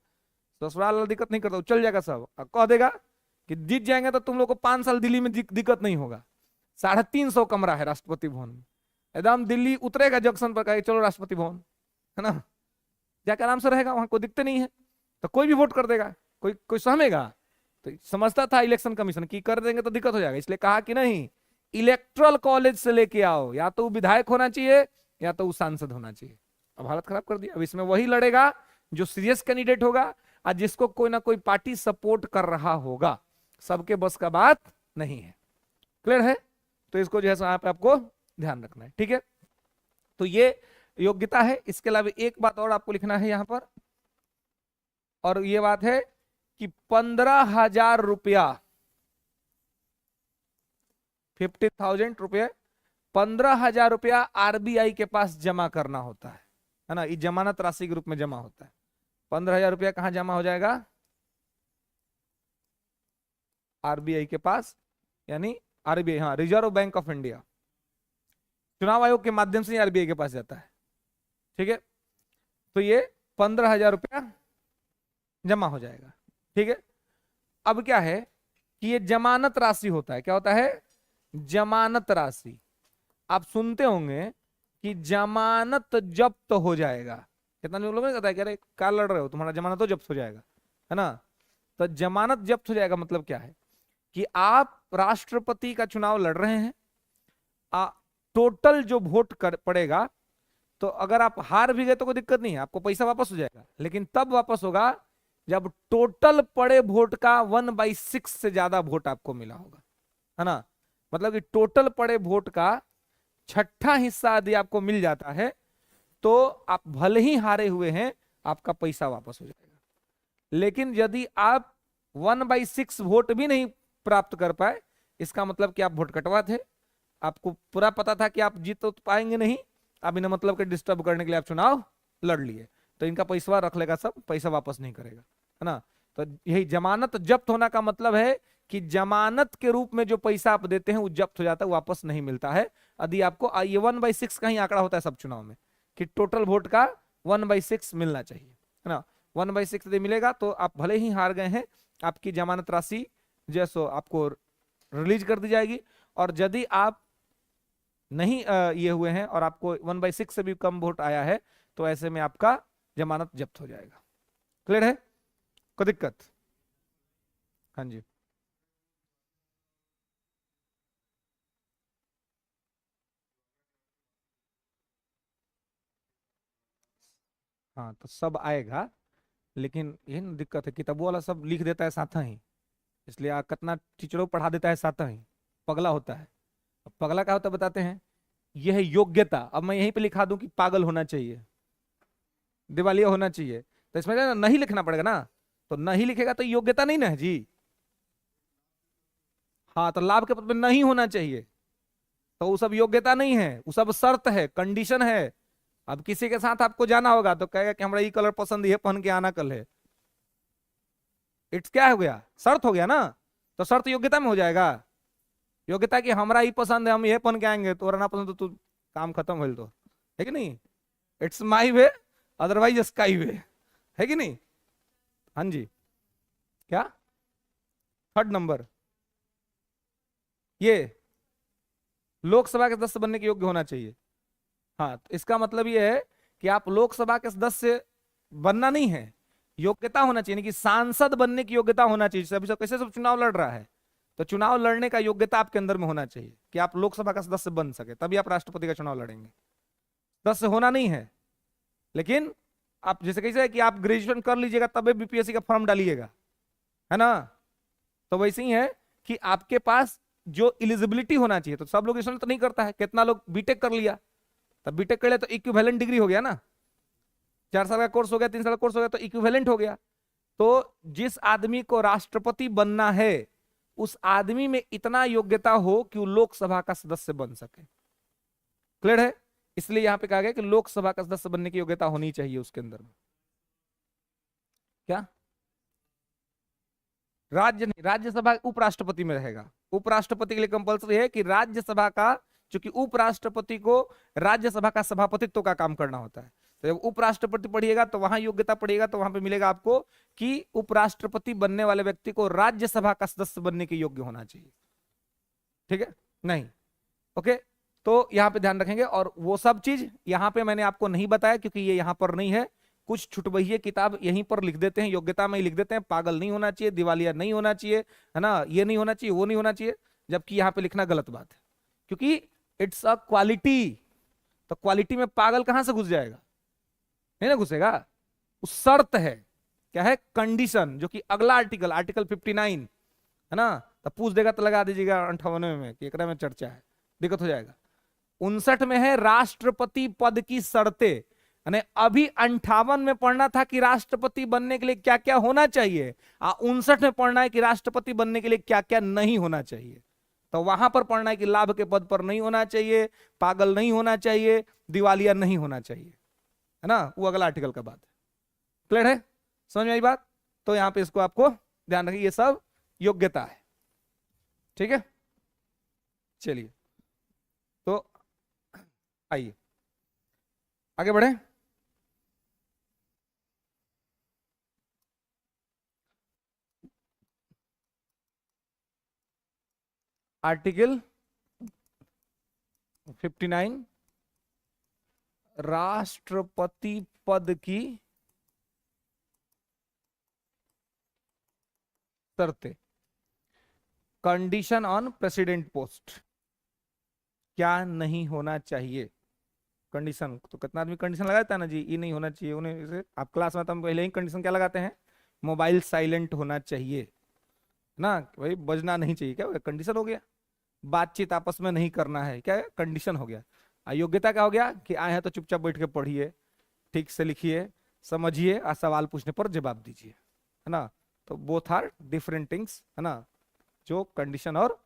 [SPEAKER 1] ससुराल वाला दिक्कत नहीं करता, चल जाएगा सब, कह देगा कि जीत जाएंगे तो तुम लोग को 5 साल दिल्ली में दिक्कत नहीं होगा। 350 कमरा है राष्ट्रपति भवन में, एकदम दिल्ली उतरेगा जंक्शन पर, कहे चलो राष्ट्रपति भवन, है ना, जाकर आराम से रहेगा, वहां कोई दिक्कत नहीं है, तो कोई भी वोट कर देगा, कोई सहमेगा। तो समझता था इलेक्शन कमीशन की कर देंगे तो दिक्कत हो जाएगा, इसलिए कहा कि नहीं, इलेक्ट्रल कॉलेज से लेके आओ, या तो विधायक होना चाहिए या तो सांसद होना चाहिए। अब हालत खराब कर दिया। अब इसमें वही लड़ेगा जो सीरियस कैंडिडेट होगा और जिसको कोई ना कोई पार्टी सपोर्ट कर रहा होगा, सबके बस का बात नहीं है। क्लियर है? तो इसको जो है यहाँ पे आपको ध्यान रखना है, ठीक है। तो ये योग्यता है। इसके अलावा एक बात और आपको लिखना है यहां पर, और ये बात है कि 15,000 रुपया, 50,000 रुपये, 15,000 रुपया आरबीआई के पास जमा करना होता है ना, ये जमानत राशि के रूप में जमा होता है। 15,000 रुपया कहां जमा हो जाएगा? आरबीआई के पास, यानी आरबीआई, हाँ, रिजर्व बैंक ऑफ इंडिया, चुनाव आयोग के माध्यम से आरबीआई के पास जाता है, ठीक है। तो ये 15,000 रुपया जमा हो जाएगा, ठीक है। अब क्या है कि ये जमानत राशि होता है। क्या होता है? जमानत राशि। आप सुनते होंगे कि जमानत जब्त हो जाएगा, कितना लोगों ने कहता है कि अरे क्या लड़ रहे हो, तुम्हारा जमानत तो जब्त हो जाएगा, है ना। तो जमानत जब्त हो जाएगा मतलब क्या है कि आप राष्ट्रपति का चुनाव लड़ रहे हैं, टोटल जो वोट पड़ेगा, तो अगर आप हार भी गए तो कोई दिक्कत नहीं है, आपको पैसा वापस हो जाएगा, लेकिन तब वापस होगा जब टोटल पड़े वोट का 1/6 से ज्यादा वोट आपको मिला होगा, है ना। मतलब कि टोटल पड़े वोट का 1/6 हिस्सा यदि आपको मिल जाता है तो आप भले ही हारे हुए हैं, आपका पैसा वापस हो जाएगा। लेकिन यदि आप 1/6 वोट भी नहीं प्राप्त कर पाए, इसका मतलब कि आप वोट कटवा थे, आपको पूरा पता था कि आप जीत तो पाएंगे नहीं, आप बिना मतलब के डिस्टर्ब करने के लिए आप चुनाव लड़ लिए, तो इनका पैसा रख लेगा, सब पैसा वापस नहीं करेगा, है ना। तो यही जमानत जब्त होना का मतलब है कि जमानत के रूप में जो पैसा आप देते हैं वो जब्त हो जाता है, वापस नहीं मिलता है। यदि आपको ये 1/6 का ही आंकड़ा होता है सब चुनाव में कि टोटल वोट का 1/6 मिलना चाहिए, है ना। 1/6 यदि मिलेगा तो आप भले ही हार गए हैं, आपकी जमानत राशि जैसो आपको रिलीज कर दी जाएगी। और यदि आप नहीं ये हुए हैं और आपको 1/6 से भी कम वोट आया है तो ऐसे में आपका जमानत जब्त हो जाएगा। क्लियर है, कोई दिक्कत? हाँ जी। हाँ तो सब आएगा, लेकिन यही ना दिक्कत है, किताबों वाला सब लिख देता है साथ ही, इसलिए कितना टीचरों पढ़ा देता है साथ ही, पगला होता है। अब पगला क्या होता है बताते हैं, यह है योग्यता। अब मैं यहीं पे लिखा दूं कि पागल होना चाहिए, दिवालिया होना चाहिए, तो इसमें क्या नहीं लिखना पड़ेगा ना, तो नहीं लिखेगा तो योग्यता नहीं ना है जी। हाँ तो लाभ के पद में नहीं होना चाहिए, तो वो सब योग्यता नहीं है, वो सब शर्त है, कंडीशन है। अब किसी के साथ आपको जाना होगा तो कहेगा कि हमारा ये कलर पसंद है, पहन के आना कल है, इट्स क्या हो गया, शर्त हो गया ना, तो शर्त योग्यता में हो जाएगा। योग्यता कि हमारा ही पसंद है, हम ये पहन के आएंगे, तो ना पसंद तो तू काम खत्म हो तो, है कि नहीं। It's my way otherwise sky way, है कि नहीं। हाँ जी। क्या? थर्ड नंबर, ये लोकसभा के सदस्य बनने के योग्य होना चाहिए। हाँ तो इसका मतलब ये है कि आप लोकसभा के सदस्य बनना नहीं है, योग्यता होना चाहिए, यानी कि सांसद बनने की योग्यता होना चाहिए। सभी सब कैसे सब चुनाव लड़ रहा है, तो चुनाव लड़ने का योग्यता आपके अंदर में होना चाहिए कि आप लोकसभा का सदस्य बन सके, तभी आप राष्ट्रपति का चुनाव लड़ेंगे। सदस्य होना नहीं है, लेकिन आप जैसे कैसे है कि आप ग्रेजुएशन कर लीजिएगा तभी बीपीएससी का फॉर्म डालिएगा, है ना। तो वैसे ही है कि आपके पास जो इलिजिबिलिटी होना चाहिए, तो सब लोग ग्रेजुएशन तो नहीं करता है, कितना लोग बीटेक कर लिया, तब बीटेक कर लिया तो इक्विवेलेंट डिग्री हो गया ना, 4 साल का कोर्स हो गया, 3 साल का कोर्स हो गया, तो इक्विवेलेंट हो गया। तो जिस आदमी को राष्ट्रपति बनना है उस आदमी में इतना योग्यता हो कि वो लोकसभा का सदस्य बन सके। क्लियर है, इसलिए यहां पे कहा गया कि लोकसभा का सदस्य बनने की योग्यता होनी चाहिए उसके अंदर में। क्या? राज्य नहीं, राज्यसभा उपराष्ट्रपति में रहेगा। उपराष्ट्रपति के लिए कंपलसरी है कि राज्यसभा का, क्योंकि उपराष्ट्रपति को राज्यसभा का सभापतित्व का काम करना होता है, तो जब उपराष्ट्रपति पढ़िएगा तो वहां योग्यता पढ़िएगा तो वहां पे मिलेगा आपको कि उपराष्ट्रपति बनने वाले व्यक्ति को राज्यसभा का सदस्य बनने के योग्य होना चाहिए। ठीक है, नहीं, ओके। तो यहाँ पे ध्यान रखेंगे, और वो सब चीज यहाँ पे मैंने आपको नहीं बताया क्योंकि ये यहाँ पर नहीं है। कुछ छुटबहिये किताब यहीं पर लिख देते हैं, योग्यता में ही लिख देते हैं, पागल नहीं होना चाहिए, दिवालिया नहीं होना चाहिए, है ना, ये नहीं होना चाहिए, वो नहीं होना चाहिए, जबकि यहाँ पे लिखना गलत बात है, क्योंकि इट्स अ क्वालिटी। तो क्वालिटी में पागल कहां से घुस जाएगा, नहीं ना घुसेगा। उस शर्त है, क्या है, कंडीशन, जो कि अगला आर्टिकल, आर्टिकल 59 है ना। तो पूछ देगा तो लगा दीजिएगा 58 में कि एकरा में चर्चा है, दिक्कत हो जाएगा। 59 में है राष्ट्रपति पद की शर्तें, यानी अभी 58 में पढ़ना था कि राष्ट्रपति बनने के लिए क्या क्या होना चाहिए, 59 में पढ़ना है कि राष्ट्रपति बनने के लिए क्या क्या नहीं होना चाहिए। तो वहां पर पढ़ना है कि लाभ के पद पर नहीं होना चाहिए, पागल नहीं होना चाहिए, दिवालिया नहीं होना चाहिए, है ना, वो अगला आर्टिकल का बात है। क्लियर है, समझ में आई बात। तो यहां पे इसको आपको ध्यान रखिए, ये सब योग्यता है। ठीक है, चलिए तो आइए आगे बढ़े। आर्टिकल 59, राष्ट्रपति पद की शर्तें, कंडीशन ऑन प्रेसिडेंट पोस्ट, क्या नहीं होना चाहिए। कंडीशन तो कितना आदमी कंडीशन लगाता है ना जी, ये नहीं होना चाहिए, उन्हें जैसे आप क्लास में तो हम पहले ही कंडीशन क्या लगाते हैं, मोबाइल साइलेंट होना चाहिए ना, भाई बजना नहीं चाहिए, क्या हो गया, कंडीशन हो गया। बातचीत आपस में नहीं करना है, क्या है, कंडीशन हो गया। अयोग्यता क्या हो गया कि आए हैं तो चुपचाप बैठ के पढ़िए, ठीक से लिखिए, समझिए और सवाल पूछने पर जवाब दीजिए, है ना। तो बोथ आर डिफरेंट थिंग्स, है ना, जो कंडीशन और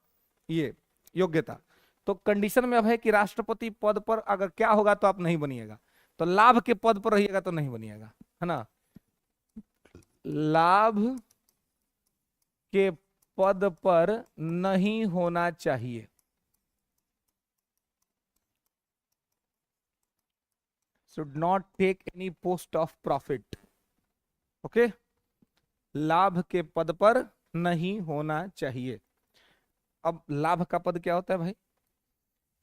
[SPEAKER 1] ये योग्यता। तो कंडीशन में अब है कि राष्ट्रपति पद पर अगर क्या होगा तो आप नहीं बनिएगा, तो लाभ के पद पर रहिएगा तो नहीं बनिएगा, है ना। लाभ के पद पर नहीं होना चाहिए, should not take any post of profit. Okay, लाभ के पद पर नहीं होना चाहिए। अब लाभ का पद क्या होता है भाई,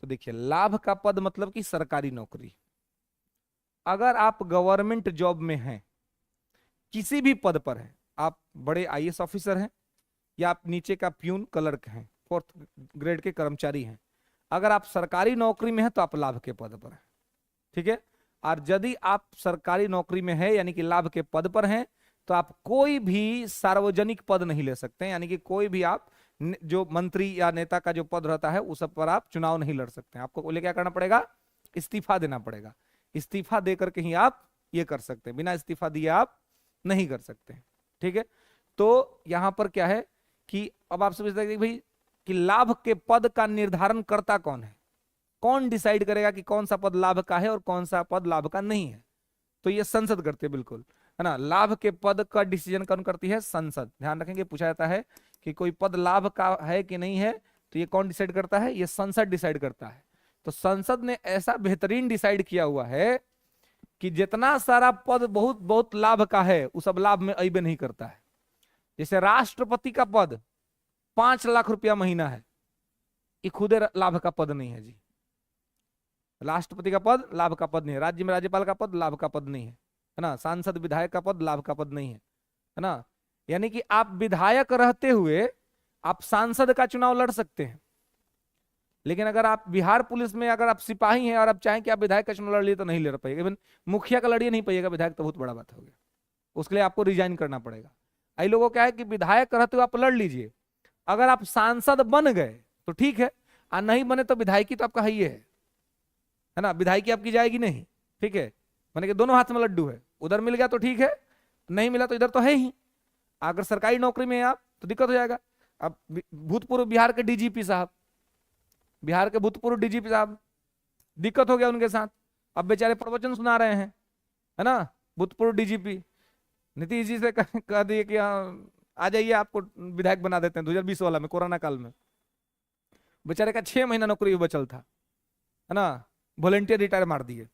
[SPEAKER 1] तो देखिए लाभ का पद मतलब कि सरकारी नौकरी। अगर आप गवर्नमेंट जॉब में हैं, किसी भी पद पर हैं, आप बड़े आईएएस ऑफिसर हैं या आप नीचे का प्यून क्लर्क हैं, 4th ग्रेड के कर्मचारी हैं, अगर आप सरकारी नौकरी में हैं तो आप लाभ के पद पर हैं, ठीक है। और यदि आप सरकारी नौकरी में है यानी कि लाभ के पद पर हैं, तो आप कोई भी सार्वजनिक पद नहीं ले सकते, यानी कि कोई भी आप जो मंत्री या नेता का जो पद रहता है उस सब पर आप चुनाव नहीं लड़ सकते। आपको बोले क्या करना पड़ेगा, इस्तीफा देना पड़ेगा। इस्तीफा दे करके ही आप ये कर सकते हैं, बिना इस्तीफा दिए आप नहीं कर सकते, ठीक है। तो यहां पर क्या है कि अब आप समझते हैं भाई कि लाभ के पद का निर्धारण करता कौन है, कौन डिसाइड करेगा कि कौन सा पद लाभ का है और कौन सा पद लाभ का नहीं है, तो ये संसद करती है, बिल्कुल, है ना। लाभ के पद का डिसीजन कौन करती है, संसद। ध्यान रखेंगे, पूछा जाता है कि कोई पद लाभ का है कि नहीं है, तो ये कौन डिसाइड करता है, ये संसद डिसाइड करता है। तो संसद ने ऐसा बेहतरीन डिसाइड किया हुआ है कि जितना सारा पद बहुत बहुत लाभ का है उस सब लाभ में अइबे नहीं करता है। जैसे राष्ट्रपति का पद 5 लाख रुपया महीना है, ये खुदे लाभ का पद नहीं है जी। राष्ट्रपति का पद लाभ का पद नहीं है, राज्य में राज्यपाल का पद लाभ का पद नहीं है ना, सांसद विधायक का पद लाभ का पद नहीं है ना। यानी कि आप विधायक रहते हुए आप सांसद का चुनाव लड़ सकते हैं, लेकिन अगर आप बिहार पुलिस में अगर आप सिपाही हैं और आप चाहें कि आप विधायक का चुनाव लड़ लिए तो नहीं लड़ पाएगा। इवन मुखिया का लड़िए नहीं पाइएगा, विधायक तो बहुत बड़ा बात हो गया, उसके लिए आपको रिजाइन करना पड़ेगा। आई लोगों क्या है कि विधायक रहते हुए आप लड़ लीजिए, अगर आप सांसद बन गए तो ठीक है, और नहीं बने तो विधायकी तो आपका ही है ना, विधायकी आपकी जाएगी नहीं, ठीक है। माने कि दोनों हाथ में लड्डू है, उधर मिल गया तो ठीक है, नहीं मिला तो इधर तो है ही। अगर सरकारी नौकरी में आप तो दिक्कत हो जाएगा। अब भूतपूर्व बिहार के डीजीपी साहब, बिहार के भूतपूर्व डीजीपी साहब, दिक्कत हो गया उनके साथ, अब बेचारे प्रवचन सुना रहे हैं, है ना। भूतपूर्व डीजीपी नीतीश जी से कह दिए कि आ जाइए आपको विधायक बना देते हैं 2020 वाला में, कोरोना काल में बेचारे का 6 महीना नौकरी बचल था, है ना, वॉलेंटियर रिटायर मार दिए।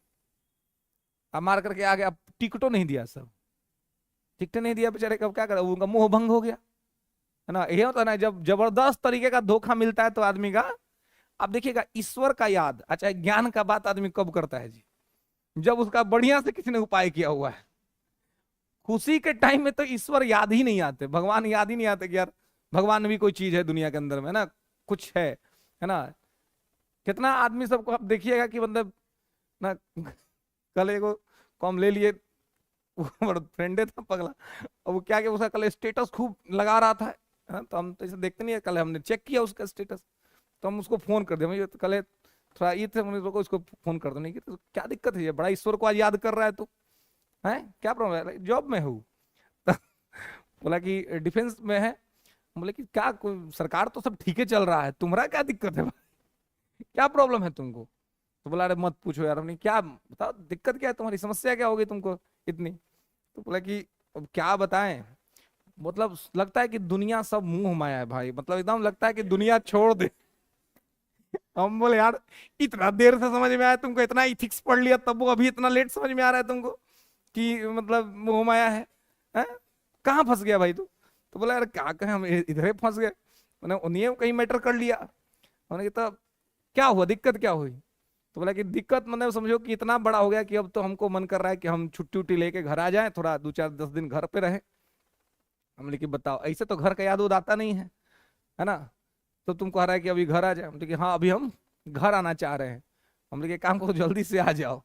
[SPEAKER 1] अब मार करके आ गया, अब टिकटों नहीं दिया, सब टिकट नहीं दिया बेचारे का, क्या करा, उनका मुंह भंग हो गया, है ना। यही होता ना, जब जबरदस्त तरीके का धोखा मिलता है तो आदमी का, अब देखिएगा ईश्वर का याद, अच्छा ज्ञान का बात आदमी कब करता है जी, जब उसका बढ़िया से किसी ने उपाय किया हुआ है। खुशी के टाइम में तो ईश्वर याद ही नहीं आते, भगवान याद ही नहीं आते कि यार भगवान भी कोई चीज है दुनिया के अंदर में ना, कुछ है ना। कितना आदमी सबको आप देखिएगा कि मतलब ना, कल एगो कॉम ले लिए, फ्रेंड था पगला, अब वो क्या कि उसका कल स्टेटस खूब लगा रहा था, है ना, तो हम तो इसे देखते नहीं है, कल हमने चेक किया उसका स्टेटस, तो हम उसको फोन कर दिया, कल थोड़ा ये थे उसको फोन कर दो, नहीं कि तो क्या दिक्कत है, बड़ा ईश्वर को आज याद कर रहा है तू, है क्या प्रॉब्लम है, जॉब में हूँ। बोला कि डिफेंस में है, बोले कि क्या सरकार तो सब ठीक है चल रहा है, तुम्हारा क्या दिक्कत है, क्या प्रॉब्लम है तुमको। तो बोला अरे मत पूछो यार, हमने क्या बताओ दिक्कत क्या है तुम्हारी, समस्या क्या होगी तुमको इतनी। तो बोला कि अब क्या बताएं, मतलब लगता है कि दुनिया सब मुंह माया है भाई, मतलब एकदम लगता है कि दुनिया छोड़ दे। हम बोले यार इतना देर से समझ में आया तुमको, इतना इथिक्स पढ़ लिया तब वो अभी इतना लेट समझ में आ रहा है तुमको कि मतलब मोह माया है? कहाँ फंस गया भाई तू। तो बोला यार क्या कहें, हम इधर ही फंस गए, मैंने उन्हें कहीं मैटर कर लिया। उन्होंने कहा तो क्या हुआ, दिक्कत क्या हुई। तो बोला कि दिक्कत मतलब समझो कि इतना बड़ा हो गया कि अब तो हमको मन कर रहा है कि हम छुट्टी उट्टी लेके घर आ जाएं, थोड़ा 2-4-10 दिन घर पे रहे। हमने कि बताओ, ऐसे तो घर का याद उद आता नहीं है ना, तो तुम कह रहा है कि अभी घर आ जाए। हम कि हाँ अभी हम घर आना चाह रहे हैं। हम लोग काम को जल्दी से आ जाओ,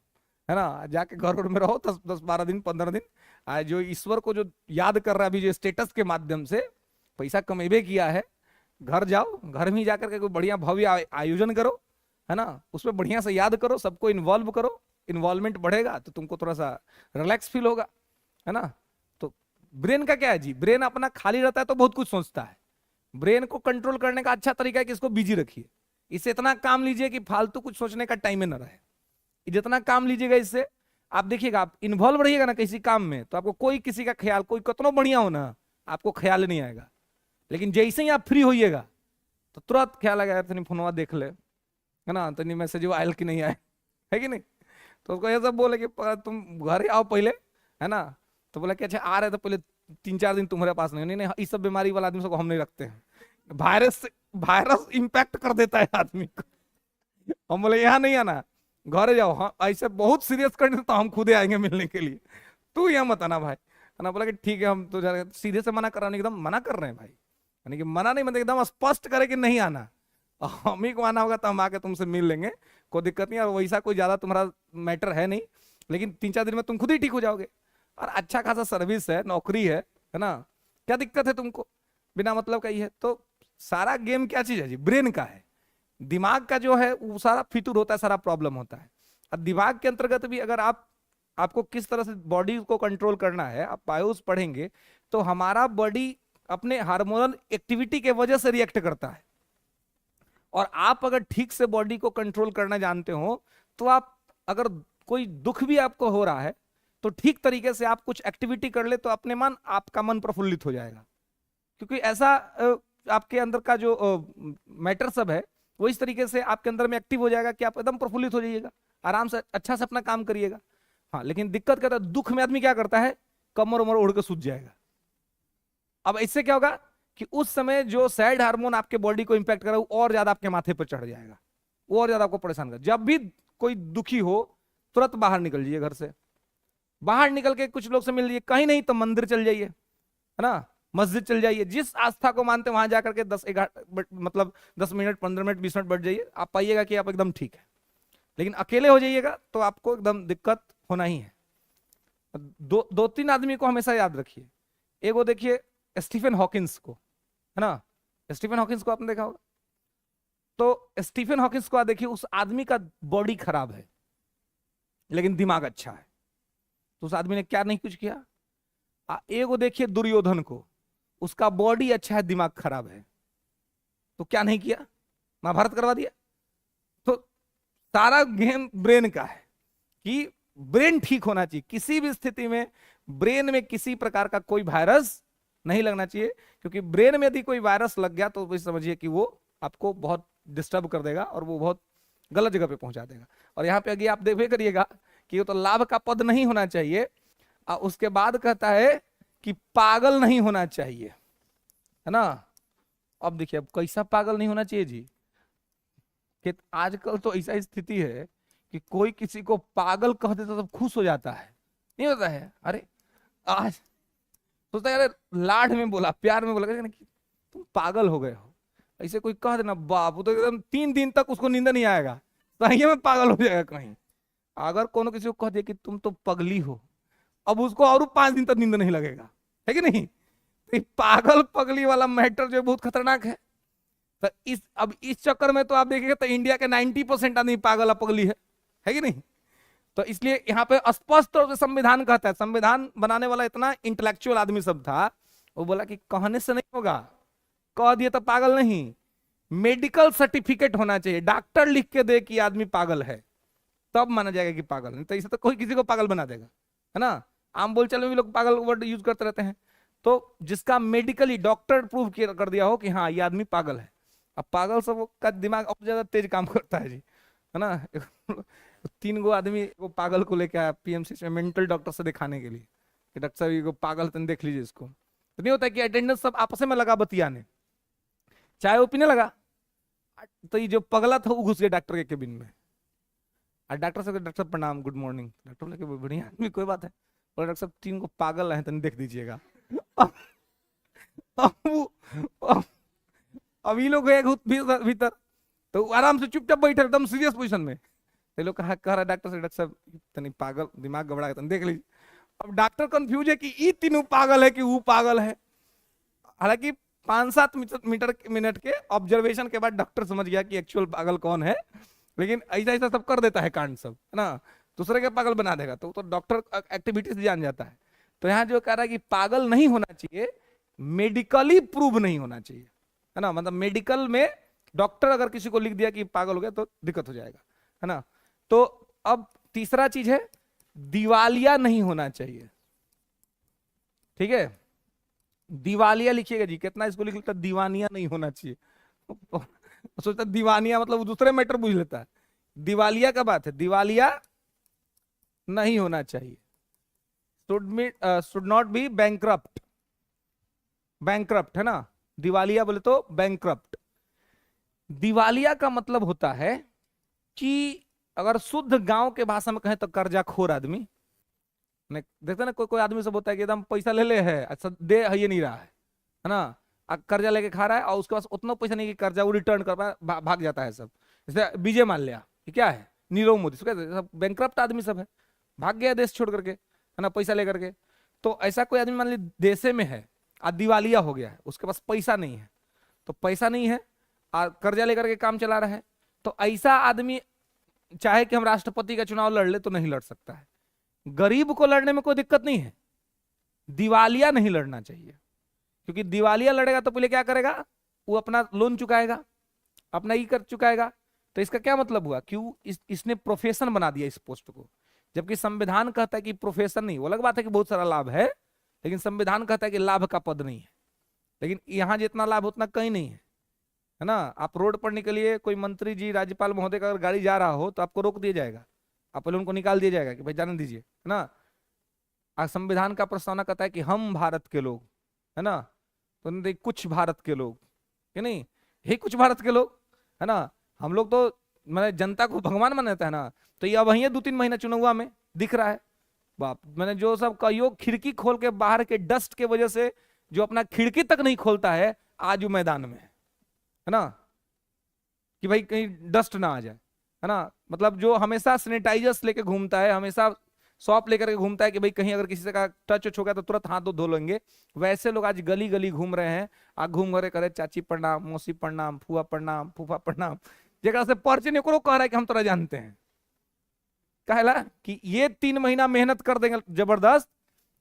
[SPEAKER 1] है ना, जाके घर में रहो 10-12 दिन 15 दिन। आज जो ईश्वर को जो याद कर रहा है अभी, जो स्टेटस के माध्यम से पैसा कमेबे किया है, घर जाओ, घर में जाकर के कोई बढ़िया भव्य आयोजन करो, है ना, उसमें बढ़िया से याद करो, सबको इन्वॉल्व करो, इन्वॉल्वमेंट बढ़ेगा तो तुमको थोड़ा सा रिलैक्स फील होगा, है ना। तो ब्रेन का क्या है जी, ब्रेन अपना खाली रहता है तो बहुत कुछ सोचता है, ब्रेन को कंट्रोल करने का अच्छा तरीका है कि इसको बिजी रखिए, इससे इतना काम लीजिए कि फालतू कुछ सोचने का टाइम ही ना रहे। जितना काम लीजिएगा इससे, आप देखिएगा आप इन्वॉल्व रहिएगा ना किसी काम में, तो आपको कोई किसी का ख्याल, कोई कितना बढ़िया हो ना, आपको ख्याल नहीं आएगा। लेकिन जैसे ही आप फ्री होइएगा तो तुरंत ख्याल आ गया तनी फोनवा देख ले, है ना, तनी मैसेज आयल कि नहीं आए, है कि नहीं। तो उसको ये सब बोले कि तुम घर ही आओ पहले, है ना। तो बोला कि अच्छा आ रहे तो पहले 3-4 दिन तुम्हारे पास नहीं, नहीं इस सब बीमारी वाला आदमी सबको हम नहीं रखते हैं, वायरस इंपैक्ट कर देता है आदमी को। हम बोले यहाँ नहीं आना, घर जाओ, हाँ ऐसे बहुत सीरियस करने तो हम खुद आएंगे मिलने के लिए, तू यहाँ मत आना भाई, है ना। बोला कि ठीक है, हम तो सीधे से मना कर रहे हैं, एकदम मना कर रहे हैं भाई, यानी कि मना नहीं, मतलब एकदम स्पष्ट करे कि नहीं आना, हम ही को आना होगा तो हम आके तुमसे मिल लेंगे, कोई दिक्कत नहीं, और वैसा कोई ज्यादा तुम्हारा मैटर है नहीं, लेकिन 3-4 दिन में तुम खुद ही ठीक हो जाओगे, और अच्छा खासा सर्विस है, नौकरी है ना, क्या दिक्कत है तुमको, बिना मतलब का ही है। तो सारा गेम क्या चीज है जी, ब्रेन का है, दिमाग का जो है वो सारा फितूर होता है, सारा प्रॉब्लम होता है। अब दिमाग के अंतर्गत भी अगर आपको किस तरह से बॉडी को कंट्रोल करना है, आप बायोस पढ़ेंगे तो हमारा बॉडी अपने हार्मोनल एक्टिविटी के वजह से रिएक्ट करता है, और आप अगर ठीक से बॉडी को कंट्रोल करना जानते हो तो आप, अगर कोई दुख भी आपको हो रहा है तो ठीक तरीके से आप कुछ एक्टिविटी कर ले तो आपका मन प्रफुल्लित हो जाएगा, क्योंकि ऐसा आपके अंदर का जो मैटर सब है वो इस तरीके से आपके अंदर में एक्टिव हो जाएगा कि आप एकदम प्रफुल्लित हो जाइएगा, आराम से अच्छा से अपना काम करिएगा। हाँ, लेकिन दिक्कत क्या है, दुख में आदमी क्या करता है, कमर उमर उड़ के सूझ जाएगा। अब इससे क्या होगा कि उस समय जो सैड हार्मोन आपके बॉडी को इंपैक्ट कर रहा है वो और ज्यादा आपके माथे पर चढ़ जाएगा, वो और ज्यादा आपको परेशान कर। जब भी कोई दुखी हो तुरंत बाहर निकल जाइए घर से, बाहर निकल के कुछ लोग से मिल लीजिए, कहीं नहीं तो मंदिर चल जाइए, है ना, मस्जिद चल जाइए, जिस आस्था को मानते वहां जाकर के 10 मिनट 15 मिनट 20 मिनट बैठ जाइए, आप पाइएगा कि आप एकदम ठीक है। लेकिन अकेले हो जाइएगा तो आपको एकदम दिक्कत होना ही है। 2-3 आदमी को हमेशा याद रखिए, एक वो देखिए स्टीफन हॉकिंस को, है ना, स्टीफन हॉकिंस को आपने देखा होगा। तो स्टीफन हॉकिंस को देखिए, उस आदमी का बॉडी खराब है लेकिन दिमाग अच्छा है, तो उस आदमी ने क्या नहीं कुछ किया। एक वो देखिए दुर्योधन को, उसका बॉडी अच्छा है दिमाग खराब है, तो क्या नहीं किया, महाभारत करवा दिया। तो सारा गेम ब्रेन का है कि ब्रेन ठीक होना चाहिए, किसी भी स्थिति में ब्रेन में किसी प्रकार का कोई वायरस नहीं लगना चाहिए, क्योंकि ब्रेन में यदि कोई वायरस लग गया तो समझिए कि वो आपको बहुत डिस्टर्ब कर देगा और वो बहुत गलत जगह पे पहुंचा देगा। और यहाँ पे अगर आप देखे करिएगा कि वो तो लाभ का पद नहीं होना चाहिए, उसके बाद कहता है कि पागल नहीं होना चाहिए, है ना। अब देखिए अब कैसा पागल नहीं होना चाहिए जी, कि आजकल तो ऐसा स्थिति है कि कोई किसी को पागल कह देता तो खुश हो जाता है, नहीं होता है, अरे आज सोचता है अरे लाड में बोला, प्यार में बोला कि तुम पागल हो गए हो, ऐसे कोई कह देना बाप, तो एकदम 3 दिन तक उसको नींद नहीं आएगा, सही में पागल हो जाएगा कहीं। अगर कोनो किसी को कह दिया कि तुम तो पगली हो, अब उसको और 5 दिन तक नींद नहीं लगेगा, है कि नहीं। तो पागल पगली वाला मैटर जो बहुत खतरनाक है। तो इस चक्कर में तो आप देखिएगा तो इंडिया के 90% आदमी पागल पगली है कि नहीं। तो इसलिए यहाँ पे स्पष्ट तौर से संविधान कहता है, संविधान बनाने वाला इतना इंटेलेक्चुअल आदमी सब था, वो बोला कि कहने से नहीं होगा, कह दिए तो पागल नहीं, मेडिकल सर्टिफिकेट होना चाहिए, डॉक्टर लिख के दे कि आदमी पागल है, तब माना जाएगा कि पागल। नहीं तो इसे तो कोई किसी को पागल बना देगा, है ना। आम बोलचाल में भी लोग पागल वर्ड यूज करते रहते हैं, तो जिसका मेडिकली डॉक्टर प्रूव कर दिया हो कि हाँ ये आदमी पागल है। अब पागल सब का दिमाग और ज्यादा तेज काम करता है जी, है ना। 3 गो आदमी वो पागल को लेके आया पीएमसी में मेंटल डॉक्टर से दिखाने के लिए कि डॉक्टर साहब ये पागल तन देख लीजिए इसको। तो नहीं होता कि अटेंडेंस सब आपस में लगा बतियाने, चाय वो पीने लगा, तो ये जो पगला था वो घुस गया डॉक्टर के केबिन में, और डॉक्टर साहब डॉक्टर प्रणाम गुड मॉर्निंग, डॉक्टर लेके बढ़िया आदमी कोई बात है, और डॉक्टर साहब 3 को पागल है तन देख दीजिएगा। अब ये लोग गए भीतर, तो आराम से चुपचाप बैठे एकदम सीरियस पोजीशन में, तो लोग कह रहा डॉक्टर से, डॉक्टर साहब तनी पागल दिमाग घबरा तन देख लीजिए। अब डॉक्टर कंफ्यूज है कि ये तीनों पागल है कि वो पागल है। हालांकि 5-7 मिनट के ऑब्जर्वेशन के बाद डॉक्टर समझ गया कि एक्चुअल पागल कौन है, लेकिन ऐसा ऐसा सब कर देता है कांड सब, है ना, दूसरे के पागल बना देगा, तो डॉक्टर एक्टिविटीज जान जाता है। तो यहाँ जो कह रहा है कि पागल नहीं होना चाहिए, मेडिकली प्रूव नहीं होना चाहिए, है ना, मतलब मेडिकल में डॉक्टर अगर किसी को लिख दिया कि पागल हो गया तो दिक्कत हो जाएगा, है ना। तो अब तीसरा चीज है, दिवालिया नहीं होना चाहिए। ठीक है, दिवालिया लिखिएगा जी, कितना इसको लिख लेता, दीवानिया नहीं होना चाहिए। सोचता दीवानिया मतलब वो दूसरे मैटर बुझ लेता है। दिवालिया का बात है, दिवालिया नहीं होना चाहिए। Should not be bankrupt, bankrupt है ना, दिवालिया बोले तो बैंकरप्ट। दिवालिया का मतलब होता है कि अगर शुद्ध गांव के भाषा में कहें तो कर्जाखोर आदमी। देखते ना, कोई कोई आदमी सब होता है कि एकदम पैसा ले ले है, अच्छा दे है ये नहीं रहा है ना, कर्जा लेके खा रहा है और उसके पास उतना पैसा नहीं कि कर्जा वो रिटर्न कर पाए, भाग जाता है सब। जैसे विजय माल्या, ये क्या है, नीरव मोदी, सब बैंकरप्ट आदमी सब है, भाग गया देश छोड़ करके, है ना, पैसा लेकर के। तो ऐसा कोई आदमी मान ली देशे में है और दिवालिया हो गया है, उसके पास पैसा नहीं है, तो पैसा नहीं है और कर्जा लेकर के काम चला रहा है, तो ऐसा आदमी चाहे कि हम राष्ट्रपति का चुनाव लड़ ले तो नहीं लड़ सकता है। गरीब को लड़ने में कोई दिक्कत नहीं है, दिवालिया नहीं लड़ना चाहिए, क्योंकि दिवालिया लड़ेगा तो पहले क्या करेगा, वो अपना लोन चुकाएगा, अपना ही कर चुकाएगा। तो इसका क्या मतलब हुआ, क्यों इसने प्रोफेशन बना दिया इस पोस्ट को, जबकि संविधान कहता है कि प्रोफेशन नहीं। वो अलग बात है कि बहुत सारा लाभ है, लेकिन संविधान कहता है कि लाभ का पद नहीं है। लेकिन यहां जितना लाभ उतना कहीं नहीं है ना। आप रोड पर निकलिए, कोई मंत्री जी, राज्यपाल महोदय का अगर गाड़ी जा रहा हो तो आपको रोक दिया जाएगा, आप पहले उनको निकाल दिया जाएगा कि भाई जाने दीजिए, है ना। आज संविधान का प्रस्तावना कहता है कि हम भारत के लोग, है ना, तो कुछ भारत के लोग, कि नहीं, हे कुछ भारत के लोग, है ना। हम लोग तो मैंने जनता को भगवान मानता है ना, तो ये वही 2-3 महीना चुनाव में दिख रहा है। बाप, मैंने जो सब कहियो खिड़की खोल के बाहर के डस्ट के वजह से जो अपना खिड़की तक नहीं खोलता है, आज वो मैदान में है ना, कि भाई कहीं डस्ट ना आ जाए, है ना। मतलब जो हमेशा सैनिटाइजर्स लेके घूमता है, हमेशा सॉप लेकर के घूमता है कि भाई कहीं अगर किसी से का टच हो गया तो तुरंत हाथ धो लेंगे, वैसे लोग आज गली गली घूम रहे हैं। आ घूम घरे करे चाची प्रणाम, मौसी प्रणाम, फुआ प्रणाम, फूफा प्रणाम, जगह से पर्चे नहीं कह रहा है कि हम तोरा जानते हैं। कहला कि ये 3 महीना मेहनत कर देंगे जबरदस्त,